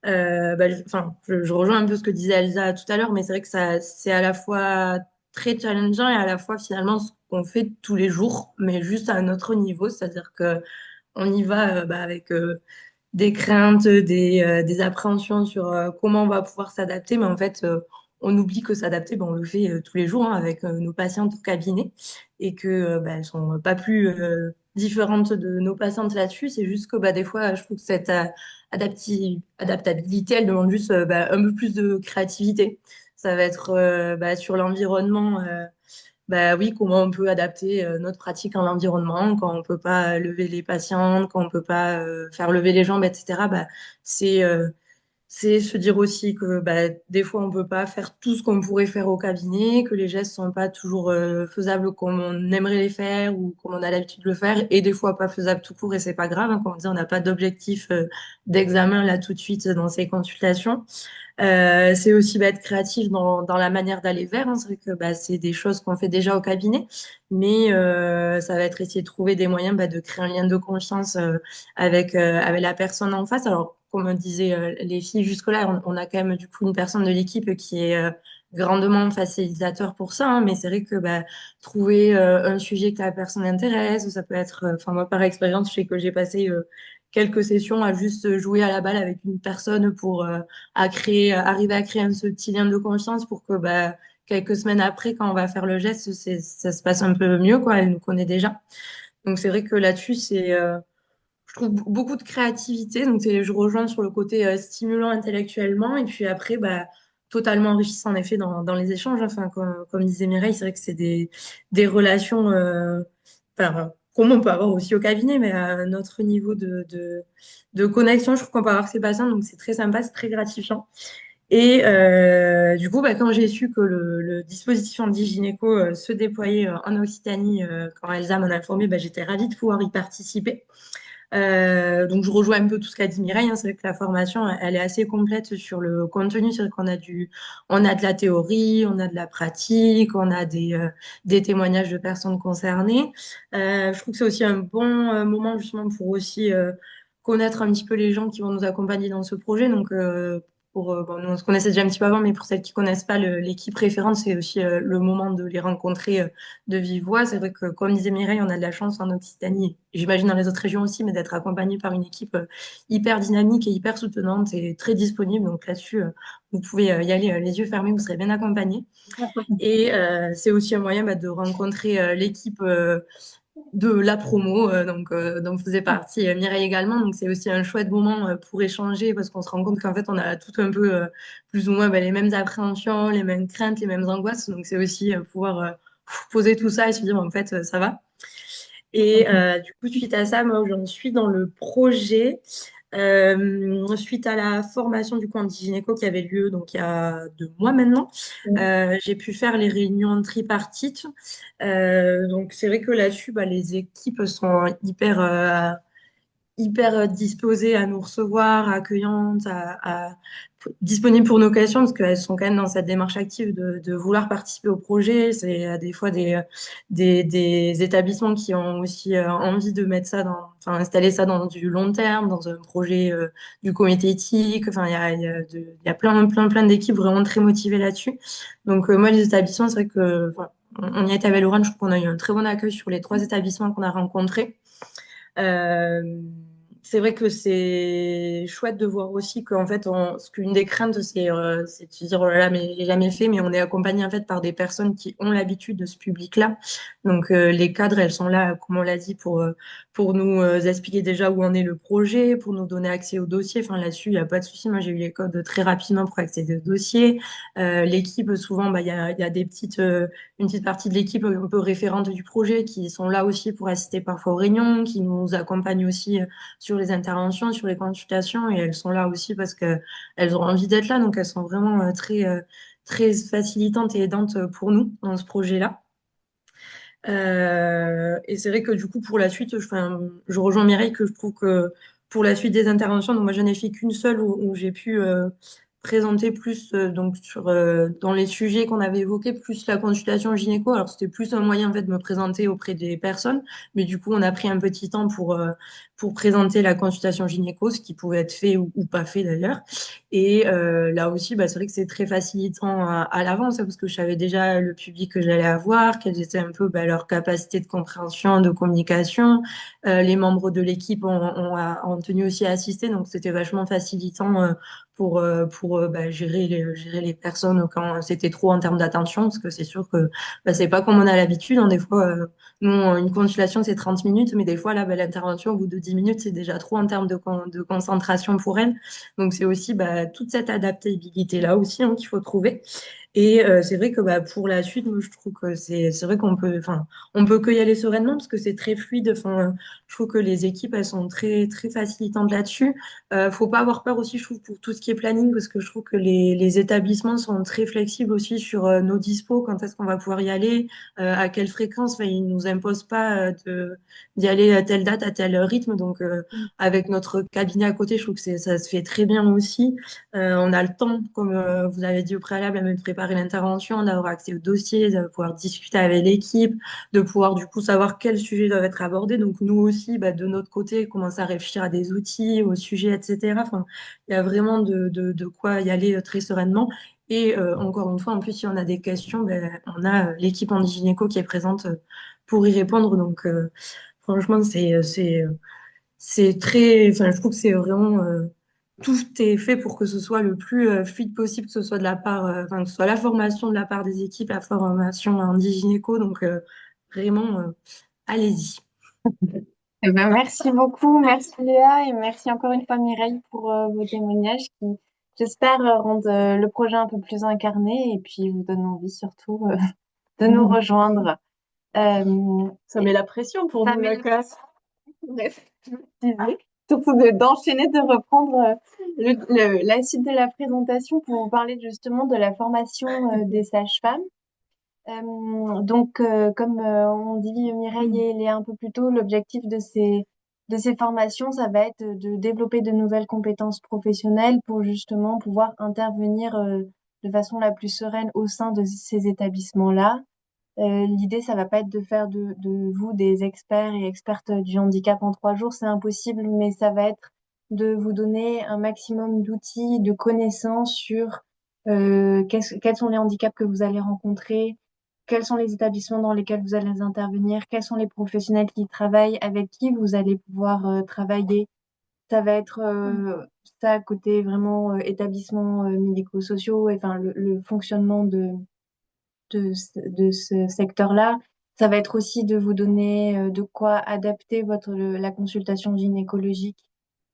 je rejoins un peu ce que disait Elsa tout à l'heure, mais c'est vrai que ça, c'est à la fois très challengeant et à la fois finalement ce qu'on fait tous les jours, mais juste à un autre niveau, c'est-à-dire que on y va avec des craintes, des appréhensions sur comment on va pouvoir s'adapter, mais en fait, on oublie que s'adapter, on le fait tous les jours hein, avec nos patientes au cabinet et que elles sont pas plus différentes de nos patientes là-dessus. C'est juste que des fois, je trouve que cette adaptabilité, elle demande juste un peu plus de créativité. Ça va être sur l'environnement. Oui, comment on peut adapter notre pratique en l'environnement quand on peut pas lever les patientes, quand on peut pas faire lever les jambes, etc. C'est euh, c'est se dire aussi que des fois on peut pas faire tout ce qu'on pourrait faire au cabinet, que les gestes sont pas toujours faisables comme on aimerait les faire ou comme on a l'habitude de le faire, et des fois pas faisables tout court et c'est pas grave. Hein, comme on dit, on n'a pas d'objectif d'examen là tout de suite dans ces consultations. C'est aussi être créatif dans la manière d'aller vers. Hein. C'est vrai que c'est des choses qu'on fait déjà au cabinet, mais ça va être essayer de trouver des moyens de créer un lien de confiance avec la personne en face. Alors, comme disaient les filles jusque-là, on a quand même du coup une personne de l'équipe qui est grandement facilitateur pour ça. Hein, mais c'est vrai que trouver un sujet que la personne intéresse, ça peut être, enfin moi par expérience, je sais que j'ai passé quelques sessions à juste jouer à la balle avec une personne pour arriver à créer ce petit lien de confiance pour que quelques semaines après, quand on va faire le geste, ça se passe un peu mieux, quoi. Elle nous connaît déjà. Donc c'est vrai que là-dessus, je trouve beaucoup de créativité. Donc je rejoins sur le côté stimulant intellectuellement et puis après, totalement enrichissant en effet dans les échanges. Enfin, comme disait Mireille, c'est vrai que c'est des relations, comme on peut avoir aussi au cabinet, mais à notre niveau de connexion, je trouve qu'on peut avoir avec ses patients. Donc c'est très sympa, c'est très gratifiant. Et du coup, quand j'ai su que le dispositif Handigynéco se déployait en Occitanie, quand Elsa m'en a informé, j'étais ravie de pouvoir y participer. Donc, je rejoins un peu tout ce qu'a dit Mireille, hein. C'est vrai que la formation, elle est assez complète sur le contenu. C'est vrai on a de la théorie, on a de la pratique, on a des témoignages de personnes concernées. Je trouve que c'est aussi un bon moment justement pour aussi connaître un petit peu les gens qui vont nous accompagner dans ce projet. Donc, bon, nous, on se connaissait déjà un petit peu avant, mais pour celles qui connaissent pas l'équipe référente, c'est aussi le moment de les rencontrer de vive voix. C'est vrai que, comme disait Mireille, on a de la chance en Occitanie, et j'imagine dans les autres régions aussi, mais d'être accompagné par une équipe hyper dynamique et hyper soutenante et très disponible. Donc là-dessus, vous pouvez y aller les yeux fermés, vous serez bien accompagné. Et c'est aussi un moyen de rencontrer l'équipe de la promo, dont faisait partie Mireille également. Donc c'est aussi un chouette moment pour échanger parce qu'on se rend compte qu'en fait on a tout un peu plus ou moins les mêmes appréhensions, les mêmes craintes, les mêmes angoisses. Donc c'est aussi pouvoir poser tout ça et se dire en fait ça va. Et du coup, suite à ça, moi, j'en suis dans le projet. Suite à la formation du coup en gynéco qui avait lieu donc il y a 2 mois maintenant, j'ai pu faire les réunions tripartites. Donc c'est vrai que là-dessus, les équipes sont hyper disposées à nous recevoir, accueillantes, disponibles pour nos questions, parce qu'elles sont quand même dans cette démarche active de vouloir participer au projet. C'est des fois des établissements qui ont aussi envie de mettre ça enfin, installer ça dans du long terme, dans un projet du comité éthique. Enfin, il y a plein d'équipes vraiment très motivées là-dessus. Donc, moi, les établissements, c'est vrai que, voilà, on y a été avec Laurent, je trouve qu'on a eu un très bon accueil sur les 3 établissements qu'on a rencontrés. Euh, c'est vrai que c'est chouette de voir aussi qu'en fait, ce qu'une des craintes, c'est de se dire, oh là là, mais j'ai jamais fait, mais on est accompagné en fait par des personnes qui ont l'habitude de ce public-là. Donc, les cadres, elles sont là, comme on l'a dit, pour nous expliquer déjà où en est le projet, pour nous donner accès au dossier. Enfin, là-dessus, il n'y a pas de souci. Moi, j'ai eu les codes très rapidement pour accéder au dossier. L'équipe, souvent, il y a une petite partie de l'équipe un peu référente du projet qui sont là aussi pour assister parfois aux réunions, qui nous accompagnent aussi sur les interventions, sur les consultations, et elles sont là aussi parce que elles ont envie d'être là, donc elles sont vraiment très facilitantes et aidantes pour nous dans ce projet-là. Et c'est vrai que du coup, pour la suite, je rejoins Mireille que je trouve que pour la suite des interventions, donc moi, je n'ai fait qu'une seule où j'ai pu présenter plus dans les sujets qu'on avait évoqués, plus la consultation gynéco. Alors, c'était plus un moyen en fait de me présenter auprès des personnes, mais du coup, on a pris un petit temps pour présenter la consultation gynéco, ce qui pouvait être fait ou pas fait d'ailleurs. Et là aussi, c'est vrai que c'est très facilitant à l'avance, hein, parce que je savais déjà le public que j'allais avoir, quelles étaient un peu leurs capacités de compréhension, de communication. Les membres de l'équipe ont tenu aussi à assister, donc c'était vachement facilitant pour gérer les personnes quand c'était trop en termes d'attention, parce que c'est sûr que c'est pas comme on a l'habitude, hein. Des fois, nous, une consultation, c'est 30 minutes, mais des fois, là, l'intervention, au bout de 10 minutes, c'est déjà trop en termes de concentration pour elles. Donc, c'est aussi toute cette adaptabilité-là aussi, hein, qu'il faut trouver. Et c'est vrai que pour la suite, moi, je trouve que c'est vrai on peut que y aller sereinement parce que c'est très fluide. Enfin, je trouve que les équipes, elles sont très, très facilitantes là-dessus. Faut pas avoir peur aussi, je trouve, pour tout ce qui est planning, parce que je trouve que les établissements sont très flexibles aussi sur nos dispos, quand est-ce qu'on va pouvoir y aller, à quelle fréquence. Enfin, ils nous imposent pas d'y aller à telle date, à tel rythme. Donc, avec notre cabinet à côté, je trouve que ça se fait très bien aussi. On a le temps, comme vous avez dit au préalable, de préparer l'intervention, d'avoir accès au dossier, de pouvoir discuter avec l'équipe, de pouvoir du coup savoir quels sujets doivent être abordés. Donc nous aussi, de notre côté, commencer à réfléchir à des outils, aux sujets, etc. Enfin, il y a vraiment de quoi y aller très sereinement. Et encore une fois, en plus, si on a des questions, on a l'équipe en gynéco qui est présente pour y répondre. Donc franchement, c'est très, enfin, je trouve que c'est vraiment tout est fait pour que ce soit le plus fluide possible, que ce soit de la part, enfin, que ce soit la formation de la part des équipes, la formation en gynéco. Donc vraiment, allez-y. Eh ben, merci beaucoup, merci Léa et merci encore une fois Mireille pour vos témoignages qui, j'espère, rendent le projet un peu plus incarné et puis vous donnent envie surtout de nous rejoindre. Ça met la pression pour Ça nous, met la la classe. Bref, je disais, surtout d'enchaîner, de reprendre la suite de la présentation pour vous parler justement de la formation des sages-femmes. Donc, comme on dit Mireille et Léa un peu plus tôt, l'objectif de ces de ces formations, ça va être de développer de nouvelles compétences professionnelles pour justement pouvoir intervenir de façon la plus sereine au sein de ces établissements-là. L'idée, ça va pas être de faire de vous des experts et expertes du handicap en 3 jours, c'est impossible, mais ça va être de vous donner un maximum d'outils, de connaissances sur quels sont les handicaps que vous allez rencontrer, quels sont les établissements dans lesquels vous allez intervenir, quels sont les professionnels qui y travaillent, avec qui vous allez pouvoir travailler. Ça va être ça côté vraiment établissements médico-sociaux, et, enfin le fonctionnement de ce secteur-là. Ça va être aussi de vous donner de quoi adapter la consultation gynécologique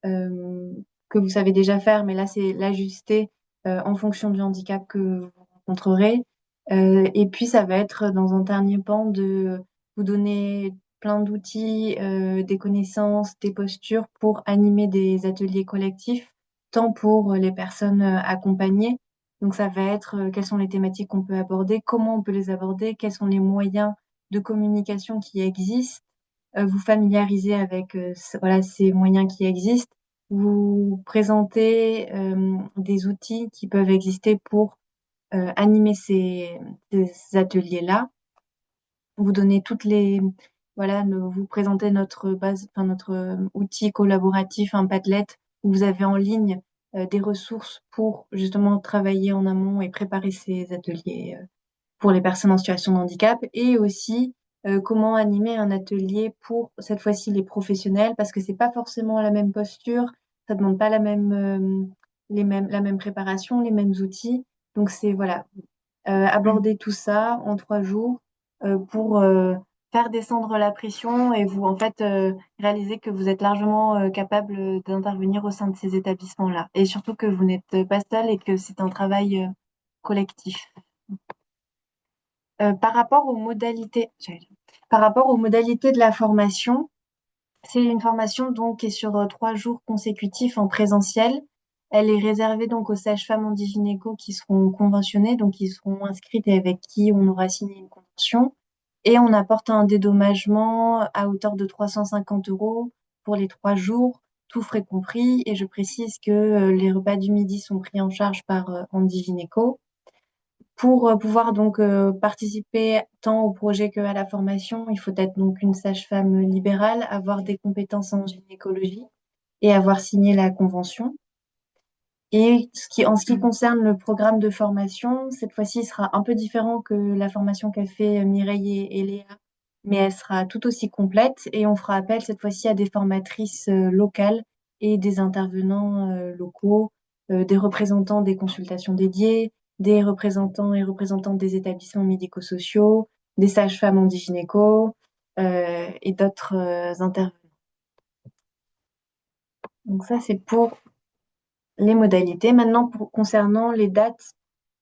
euh, que vous savez déjà faire, mais là, c'est l'ajuster en fonction du handicap que vous rencontrerez. Et puis, ça va être dans un dernier pan de vous donner plein d'outils, des connaissances, des postures pour animer des ateliers collectifs, tant pour les personnes accompagnées. Donc, ça va être quelles sont les thématiques qu'on peut aborder, comment on peut les aborder, quels sont les moyens de communication qui existent, vous familiariser avec voilà, ces moyens qui existent, vous présenter des outils qui peuvent exister pour animer ces ateliers-là, vous donner toutes les, voilà, vous présenter notre base, enfin notre outil collaboratif, un Padlet, où vous avez en ligne des ressources pour justement travailler en amont et préparer ces ateliers pour les personnes en situation de handicap, et aussi comment animer un atelier pour cette fois-ci les professionnels, parce que c'est pas forcément la même posture, ça demande pas la même préparation, les mêmes outils. Donc c'est voilà, aborder tout ça en 3 jours pour faire descendre la pression et vous en fait réaliser que vous êtes largement capable d'intervenir au sein de ces établissements-là. Et surtout que vous n'êtes pas seul et que c'est un travail collectif. Par rapport aux modalités, par rapport aux modalités de la formation, c'est une formation donc qui est sur 3 jours consécutifs en présentiel. Elle est réservée donc aux sages-femmes handigynéco qui seront conventionnées, donc qui seront inscrites et avec qui on aura signé une convention. Et on apporte un dédommagement à hauteur de 350 € pour les 3 jours, tout frais compris. Et je précise que les repas du midi sont pris en charge par Handigynéco. Pour pouvoir donc participer tant au projet qu'à la formation, il faut être donc une sage-femme libérale, avoir des compétences en gynécologie et avoir signé la convention. Et en ce qui concerne le programme de formation, cette fois-ci, il sera un peu différent que la formation qu'a fait Mireille et Léa, mais elle sera tout aussi complète et on fera appel cette fois-ci à des formatrices locales et des intervenants locaux, des représentants des consultations dédiées, des représentants et représentantes des établissements médico-sociaux, des sages-femmes handigynéco et d'autres intervenants. Donc ça, c'est pour les modalités. Maintenant, concernant les dates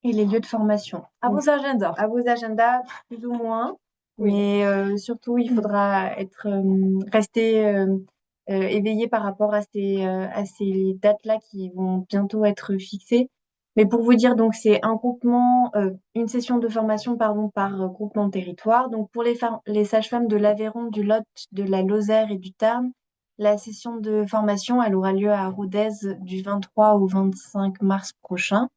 et les lieux de formation. À vos agendas. À vos agendas, plus ou moins. Oui. Mais surtout, il faudra rester éveillé par rapport à ces dates-là qui vont bientôt être fixées. Mais pour vous dire, donc, c'est une session de formation, pardon, par groupement de territoire. Donc, pour les sages-femmes de l'Aveyron, du Lot, de la Lozère et du Tarn, la session de formation, elle aura lieu à Rodez du 23 au 25 mars prochain.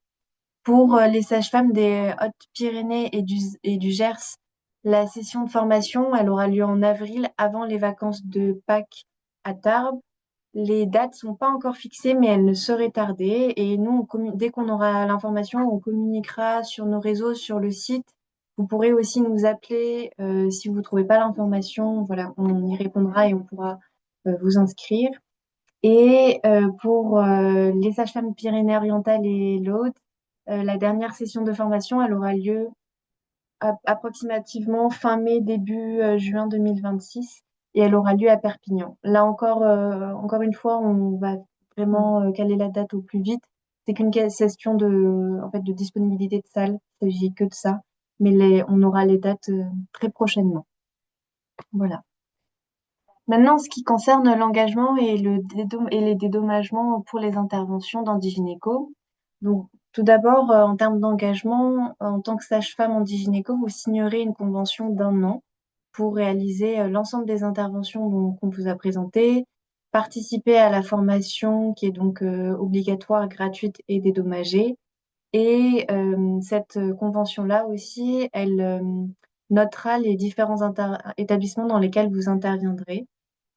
Pour les sages-femmes des Hautes-Pyrénées et du Gers, la session de formation, elle aura lieu en avril, avant les vacances de Pâques à Tarbes. Les dates sont pas encore fixées, mais elles ne sauraient tarder. Et nous, dès qu'on aura l'information, on communiquera sur nos réseaux, sur le site. Vous pourrez aussi nous appeler si vous ne trouvez pas l'information. Voilà, on y répondra et on pourra vous inscrire. Et pour les sages-femmes Pyrénées-Orientales et l'Aude, la dernière session de formation, elle aura lieu approximativement fin mai, début juin 2026 et elle aura lieu à Perpignan. Là encore une fois, on va vraiment caler la date au plus vite. C'est qu'une question en fait, de disponibilité de salle. Il ne s'agit que de ça. Mais on aura les dates très prochainement. Voilà. Maintenant, ce qui concerne l'engagement et les dédommagements pour les interventions d'Handigynéco. Donc, tout d'abord, en termes d'engagement, en tant que sage-femme Handigynéco, vous signerez une convention d'1 an pour réaliser l'ensemble des interventions qu'on vous a présentées, participer à la formation qui est donc obligatoire, gratuite et dédommagée. Et cette convention-là aussi, elle notera les différents établissements dans lesquels vous interviendrez,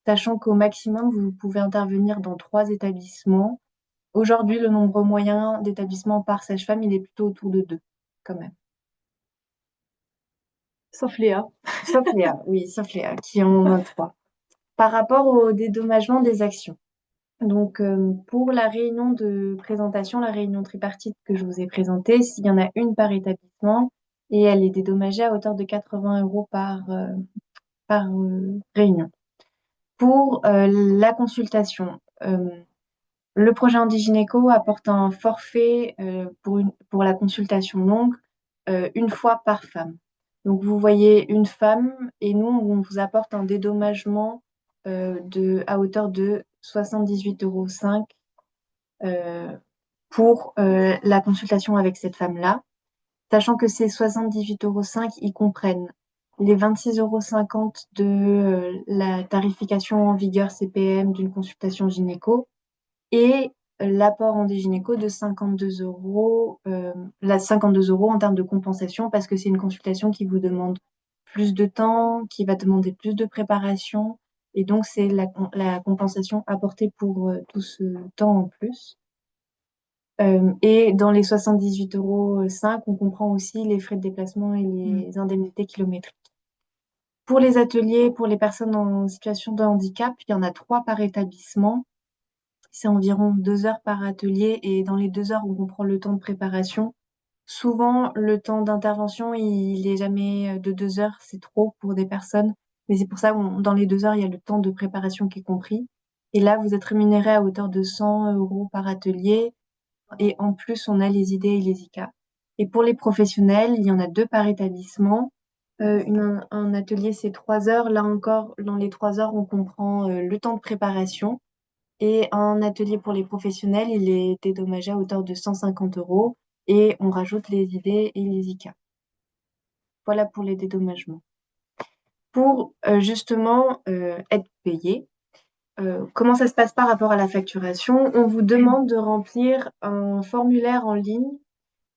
sachant qu'au maximum, vous pouvez intervenir dans 3 établissements. Aujourd'hui, le nombre moyen d'établissements par sage-femme, il est plutôt autour de 2, quand même. Sauf Léa. Sauf Léa, oui, sauf Léa, qui en a 3. Par rapport au dédommagement des actions. Donc, pour la réunion de présentation, la réunion tripartite que je vous ai présentée, s'il y en a une par établissement, et elle est dédommagée à hauteur de 80 € par réunion. Pour la consultation, le projet Handigynéco apporte un forfait pour la consultation longue, une fois par femme. Donc, vous voyez une femme et nous, on vous apporte un dédommagement à hauteur de 78,05 € pour la consultation avec cette femme-là, sachant que ces 78,05 € ils comprennent les 26,50 € de la tarification en vigueur CPM d'une consultation gynéco et l'apport en gynéco de 52 €, 52 € en termes de compensation parce que c'est une consultation qui vous demande plus de temps, qui va demander plus de préparation et donc c'est la compensation apportée pour tout ce temps en plus. Et dans les 78,05 €, on comprend aussi les frais de déplacement et les indemnités kilométriques. Pour les ateliers, pour les personnes en situation de handicap, il y en a 3 par établissement. C'est environ 2 heures par atelier et dans les 2 heures, on comprend le temps de préparation. Souvent, le temps d'intervention, il est jamais de 2 heures, c'est trop pour des personnes. Mais c'est pour ça que dans les 2 heures, il y a le temps de préparation qui est compris. Et là, vous êtes rémunéré à hauteur de 100 € par atelier. Et en plus, on a les idées et les ICA. Et pour les professionnels, il y en a 2 par établissement. Un atelier, c'est 3 heures. Là encore, dans les 3 heures, on comprend le temps de préparation. Et un atelier pour les professionnels, il est dédommagé à hauteur de 150 € et on rajoute les idées et les ICA. Voilà pour les dédommagements. Pour justement être payé, comment ça se passe par rapport à la facturation? On vous demande de remplir un formulaire en ligne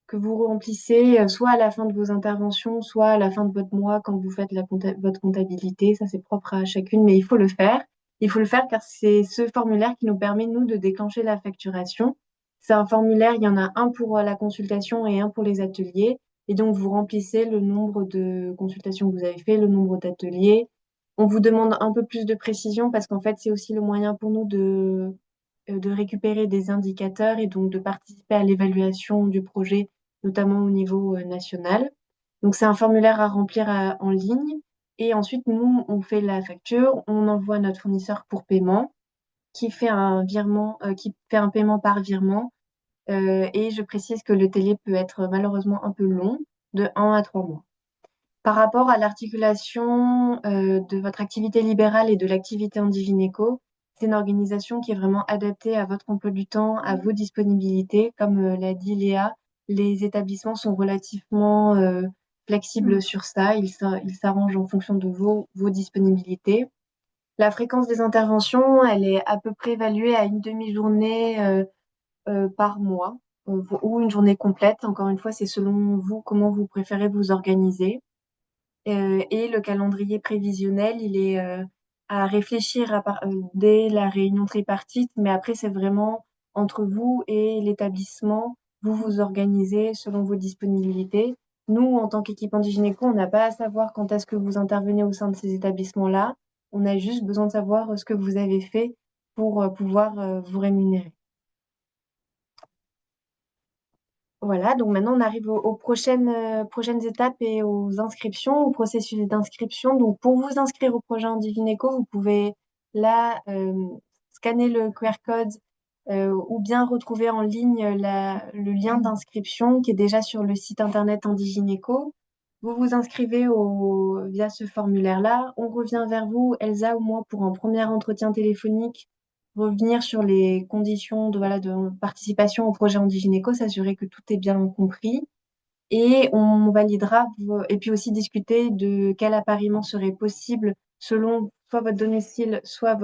que vous remplissez soit à la fin de vos interventions, soit à la fin de votre mois quand vous faites votre comptabilité. Ça, c'est propre à chacune, mais il faut le faire. Il faut le faire car c'est ce formulaire qui nous permet, nous, de déclencher la facturation. C'est un formulaire, il y en a un pour la consultation et un pour les ateliers. Et donc, vous remplissez le nombre de consultations que vous avez fait, le nombre d'ateliers. On vous demande un peu plus de précision parce qu'en fait, c'est aussi le moyen pour nous de récupérer des indicateurs et donc de participer à l'évaluation du projet, notamment au niveau national. Donc, c'est un formulaire à remplir en ligne. Et ensuite, nous, on fait la facture, on envoie à notre fournisseur pour paiement, qui fait un virement, qui fait un paiement par virement. Et je précise que le délai peut être malheureusement un peu long, de 1 à 3 mois. Par rapport à l'articulation de votre activité libérale et de l'activité handigynéco, c'est une organisation qui est vraiment adaptée à votre emploi du temps, à vos disponibilités. Comme l'a dit Léa, les établissements sont relativement flexibles sur ça. Ils s'arrangent en fonction de vos disponibilités. La fréquence des interventions, elle est à peu près évaluée à une demi-journée par mois ou une journée complète. Encore une fois, c'est selon vous comment vous préférez vous organiser. Et le calendrier prévisionnel, il est à réfléchir dès la réunion tripartite, mais après, c'est vraiment entre vous et l'établissement, vous vous organisez selon vos disponibilités. Nous, en tant qu'équipe Handigynéco, on n'a pas à savoir quand est-ce que vous intervenez au sein de ces établissements-là. On a juste besoin de savoir ce que vous avez fait pour pouvoir vous rémunérer. Voilà, donc maintenant on arrive aux prochaines étapes et aux inscriptions, au processus d'inscription. Donc pour vous inscrire au projet Handigynéco, vous pouvez là scanner le QR code ou bien retrouver en ligne le lien d'inscription qui est déjà sur le site internet Handigynéco. Vous vous inscrivez via ce formulaire-là. On revient vers vous, Elsa ou moi, pour un premier entretien téléphonique revenir sur les conditions de participation au projet Handigynéco, s'assurer que tout est bien compris. Et on validera, et puis aussi discuter de quel appariement serait possible selon soit votre domicile, soit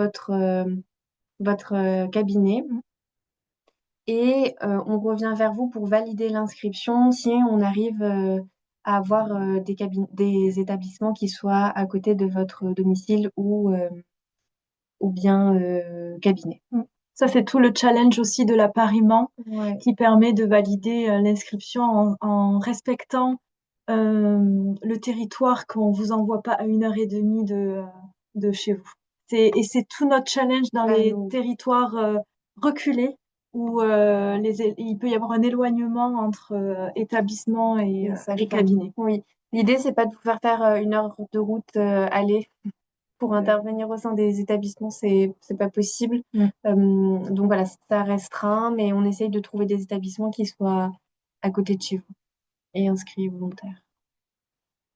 votre cabinet. Et on revient vers vous pour valider l'inscription si on arrive à avoir des établissements qui soient à côté de votre domicile ou bien cabinet. Ça, c'est tout le challenge aussi de l'appariement Ouais. qui permet de valider l'inscription en respectant le territoire qu'on vous envoie pas à 1 heure et demie de chez vous. Et c'est tout notre challenge dans Bah, les nous, territoires reculés où il peut y avoir un éloignement entre établissement les et sages-femmes. cabinet. Oui. L'idée, c'est pas de vous faire 1 heure de route aller pour intervenir au sein des établissements, c'est pas possible. Donc voilà, ça restreint, mais on essaye de trouver des établissements qui soient à côté de chez vous et inscrits volontaires.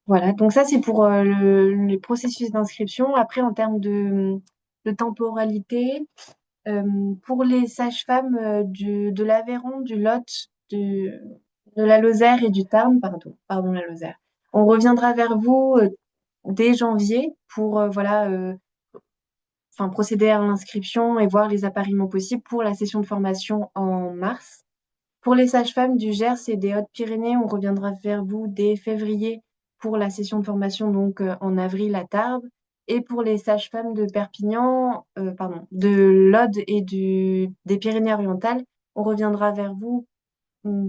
Voilà, donc ça c'est pour le processus d'inscription. Après, en termes de temporalité, pour les sages-femmes de l'Aveyron, du Lot, de la Lozère et du Tarn, pardon, la Lozère, on reviendra vers vous dès janvier pour procéder à l'inscription et voir les appariements possibles pour la session de formation en mars. Pour les sages-femmes du Gers et des Hautes-Pyrénées, on reviendra vers vous dès février pour la session de formation, donc en avril à Tarbes. Et pour les sages-femmes de Perpignan, de l'Aude et des Pyrénées-Orientales, on reviendra vers vous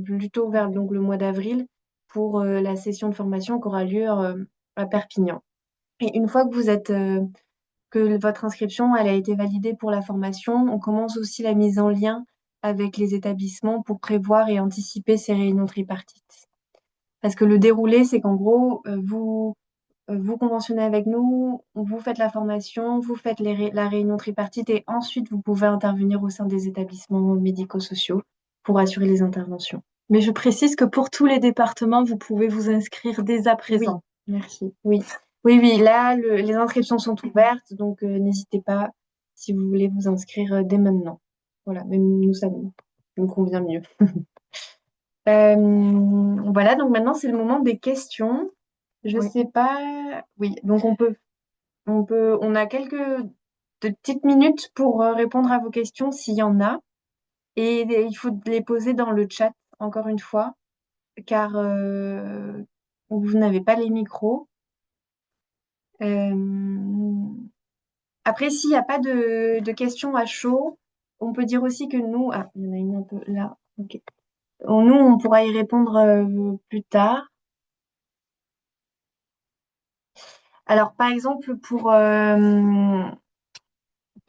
plutôt vers donc, le mois d'avril pour la session de formation qui aura lieu à Perpignan. Et une fois que que votre inscription elle a été validée pour la formation, on commence aussi la mise en lien avec les établissements pour prévoir et anticiper ces réunions tripartites. Parce que le déroulé, c'est qu'en gros, vous conventionnez avec nous, vous faites la formation, vous faites la réunion tripartite et ensuite vous pouvez intervenir au sein des établissements médico-sociaux pour assurer les interventions. Mais je précise que pour tous les départements, vous pouvez vous inscrire dès à présent. Oui, merci. Oui, oui, oui. Là, les inscriptions sont ouvertes, donc n'hésitez pas si vous voulez vous inscrire dès maintenant. Voilà, même nous, ça nous convient mieux. Voilà, donc maintenant, c'est le moment des questions. Je Oui. sais pas. Oui, donc on a quelques de petites minutes pour répondre à vos questions s'il y en a. Et il faut les poser dans le chat, encore une fois, car vous n'avez pas les micros. Après, s'il n'y a pas de questions à chaud, on peut dire aussi que nous, ah, il y en a une un peu là. Ok. Nous, on pourra y répondre plus tard. Alors, par exemple, pour là,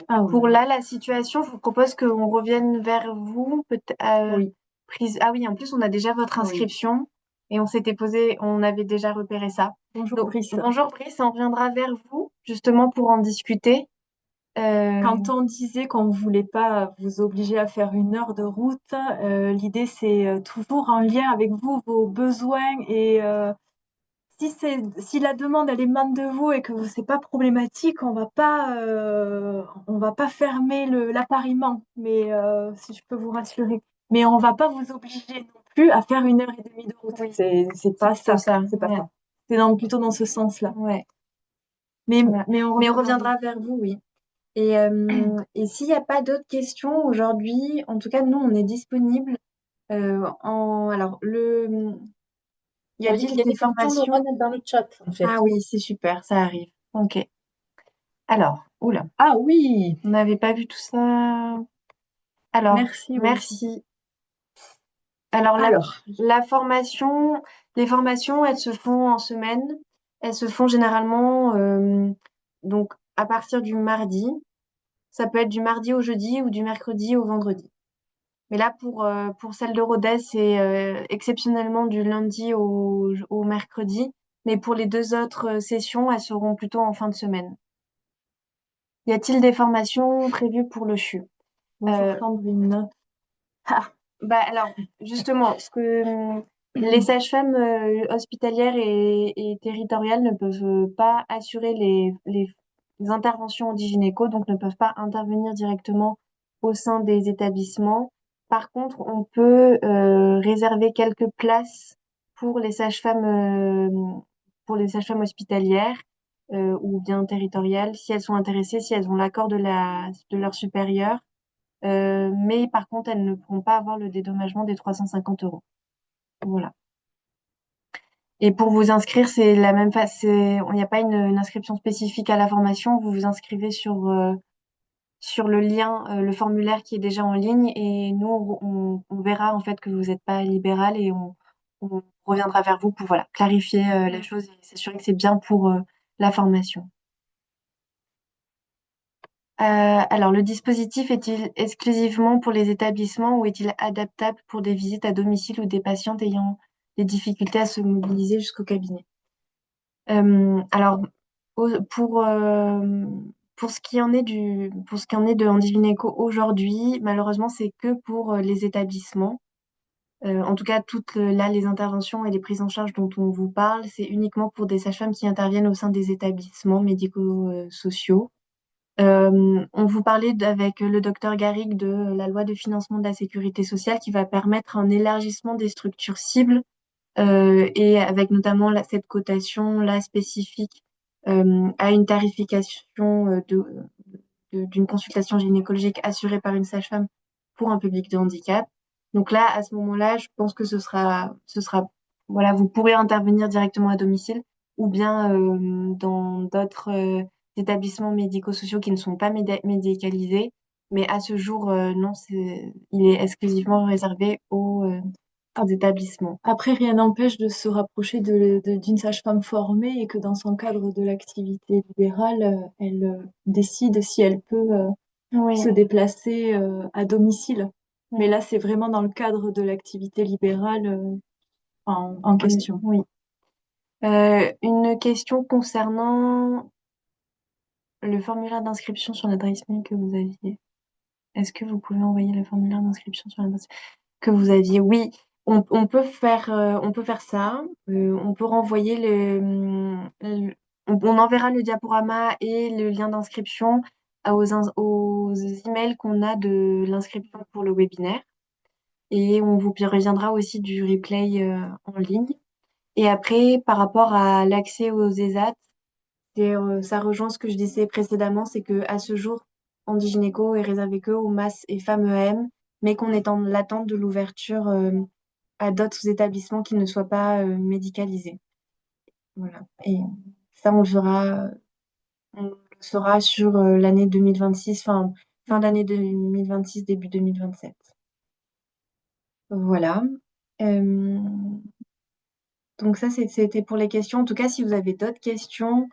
la situation, je vous propose qu'on revienne vers vous. Oui. Ah oui, en plus, on a déjà votre inscription et on avait déjà repéré ça. Bonjour Donc, Brice. bonjour Brice, on reviendra vers vous justement pour en discuter. Quand on disait qu'on ne voulait pas vous obliger à faire 1 heure de route, l'idée c'est toujours en lien avec vous, vos besoins et si la demande elle émane de vous et que c'est pas problématique, on va pas fermer l'appariement, mais si je peux vous rassurer. Mais on va pas vous obliger non plus à faire 1 heure et demie de route. Oui. C'est pas ça. C'est pas Ouais. ça. C'est plutôt dans ce sens-là. Ouais. Mais, Voilà. mais on Mais on reviendra. reviendra vers vous, oui. Et s'il n'y a pas d'autres questions aujourd'hui, en tout cas, nous, on est disponible. Alors, y On dit a-t-il qu'il y a des des questions formations? dans le chat, en fait. Ah oui, c'est super, ça arrive. Ok. Alors, oula, Ah oui, on n'avait pas vu tout ça. Alors, merci. Oui. merci. Alors, Alors, la formation, les formations, elles se font en semaine. Elles se font généralement donc à partir du mardi. Ça peut être du mardi au jeudi ou du mercredi au vendredi. Mais là, pour celle de Rodez, c'est exceptionnellement du lundi au mercredi. Mais pour les deux autres sessions, elles seront plutôt en fin de semaine. Y a-t-il des formations prévues pour le CHU? bonjour Sandrine. Alors, justement, les sages-femmes hospitalières et territoriales ne peuvent pas assurer les interventions du gynéco, donc ne peuvent pas intervenir directement au sein des établissements. Par contre, on peut réserver quelques places pour les sages-femmes hospitalières. ou bien territoriales, si elles sont intéressées, si elles ont l'accord de leur supérieur. Mais par contre, elles ne pourront pas avoir le dédommagement des 350 euros. Voilà. Et pour vous inscrire, c'est la même façon. Il n'y a pas une inscription spécifique à la formation. Vous vous inscrivez sur le lien, le formulaire qui est déjà en ligne. Et nous, on verra en fait que vous n'êtes pas libéral et on reviendra vers vous pour voilà, clarifier les choses et s'assurer que c'est bien pour la formation. Alors, le dispositif est-il exclusivement pour les établissements ou est-il adaptable pour des visites à domicile ou des patientes ayant des difficultés à se mobiliser jusqu'au cabinet? Alors, pour ce qui en est pour ce qui en est de Handigynéco aujourd'hui, malheureusement, c'est que pour les établissements. En tout cas, là, les interventions et les prises en charge dont on vous parle, c'est uniquement pour des sages-femmes qui interviennent au sein des établissements médico-sociaux. On vous parlait avec le docteur Garrigue de la loi de financement de la sécurité sociale qui va permettre un élargissement des structures cibles et avec notamment cette cotation là spécifique à une tarification d'une consultation gynécologique assurée par une sage-femme pour un public de handicap. Donc là, à ce moment-là, je pense que voilà, vous pourrez intervenir directement à domicile ou bien dans d'autres établissements médico-sociaux qui ne sont pas médicalisés. Mais à ce jour, non, il est exclusivement réservé aux établissements. Après, rien n'empêche de se rapprocher d'une sage-femme formée et que dans son cadre de l'activité libérale, elle décide si elle peut Oui. se déplacer à domicile. Mais là, c'est vraiment dans le cadre de l'activité libérale en question. Oui. Une question concernant le formulaire d'inscription sur l'adresse mail que vous aviez. Est-ce que vous pouvez envoyer le formulaire d'inscription sur l'adresse que vous aviez? Oui, on peut faire ça. On peut renvoyer on enverra le diaporama et le lien d'inscription aux emails qu'on a de l'inscription pour le webinaire. Et on vous reviendra aussi du replay en ligne. Et après, par rapport à l'accès aux ESAT, ça rejoint ce que je disais précédemment, c'est que à ce jour, Handigynéco est réservé que aux masses et femmes EM, mais qu'on est en l'attente de l'ouverture à d'autres établissements qui ne soient pas médicalisés. Voilà. Et ça, on le saura sur l'année 2026, fin d'année 2026, début 2027. Voilà. Donc ça, c'était pour les questions. En tout cas, si vous avez d'autres questions,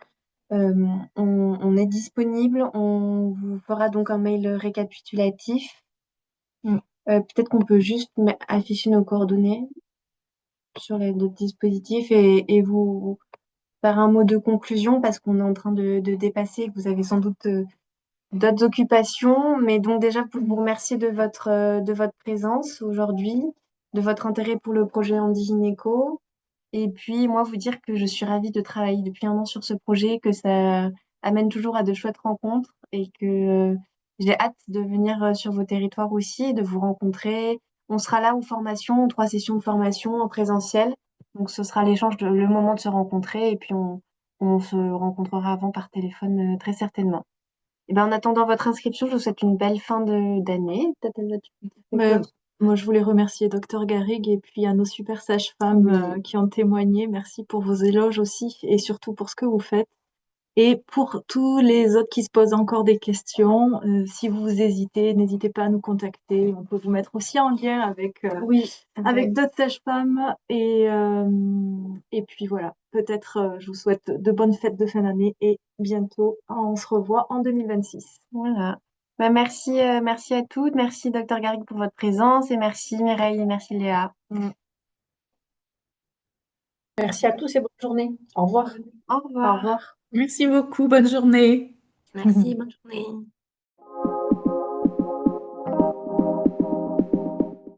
on est disponible. On vous fera donc un mail récapitulatif. Peut-être qu'on peut juste afficher nos coordonnées sur notre dispositif et vous faire un mot de conclusion parce qu'on est en train de dépasser, que vous avez sans doute d'autres occupations. Mais donc déjà, pour vous remercier de votre présence aujourd'hui, de votre intérêt pour le projet Handigynéco. Et puis, moi, vous dire que je suis ravie de travailler depuis 1 an sur ce projet, que ça amène toujours à de chouettes rencontres et que j'ai hâte de venir sur vos territoires aussi, de vous rencontrer. On sera là aux formations, aux 3 sessions de formation en présentiel. Donc, ce sera le moment de se rencontrer et puis on se rencontrera avant par téléphone très certainement. Et ben, en attendant votre inscription, je vous souhaite une belle fin d'année. Moi, je voulais remercier Dr Garrigue et puis à nos super sages-femmes qui ont témoigné. Merci pour vos éloges aussi et surtout pour ce que vous faites. Et pour tous les autres qui se posent encore des questions, si vous hésitez, n'hésitez pas à nous contacter. On peut vous mettre aussi en lien avec d'autres sages-femmes. Et puis voilà, peut-être je vous souhaite de bonnes fêtes de fin d'année et bientôt on se revoit en 2026. Voilà. Bah, merci à toutes. Merci Dr Garrigue pour votre présence et merci Mireille et merci Léa. Merci à tous et bonne journée. Au revoir. Au revoir. Au revoir. Merci beaucoup, bonne journée. Merci, bonne journée.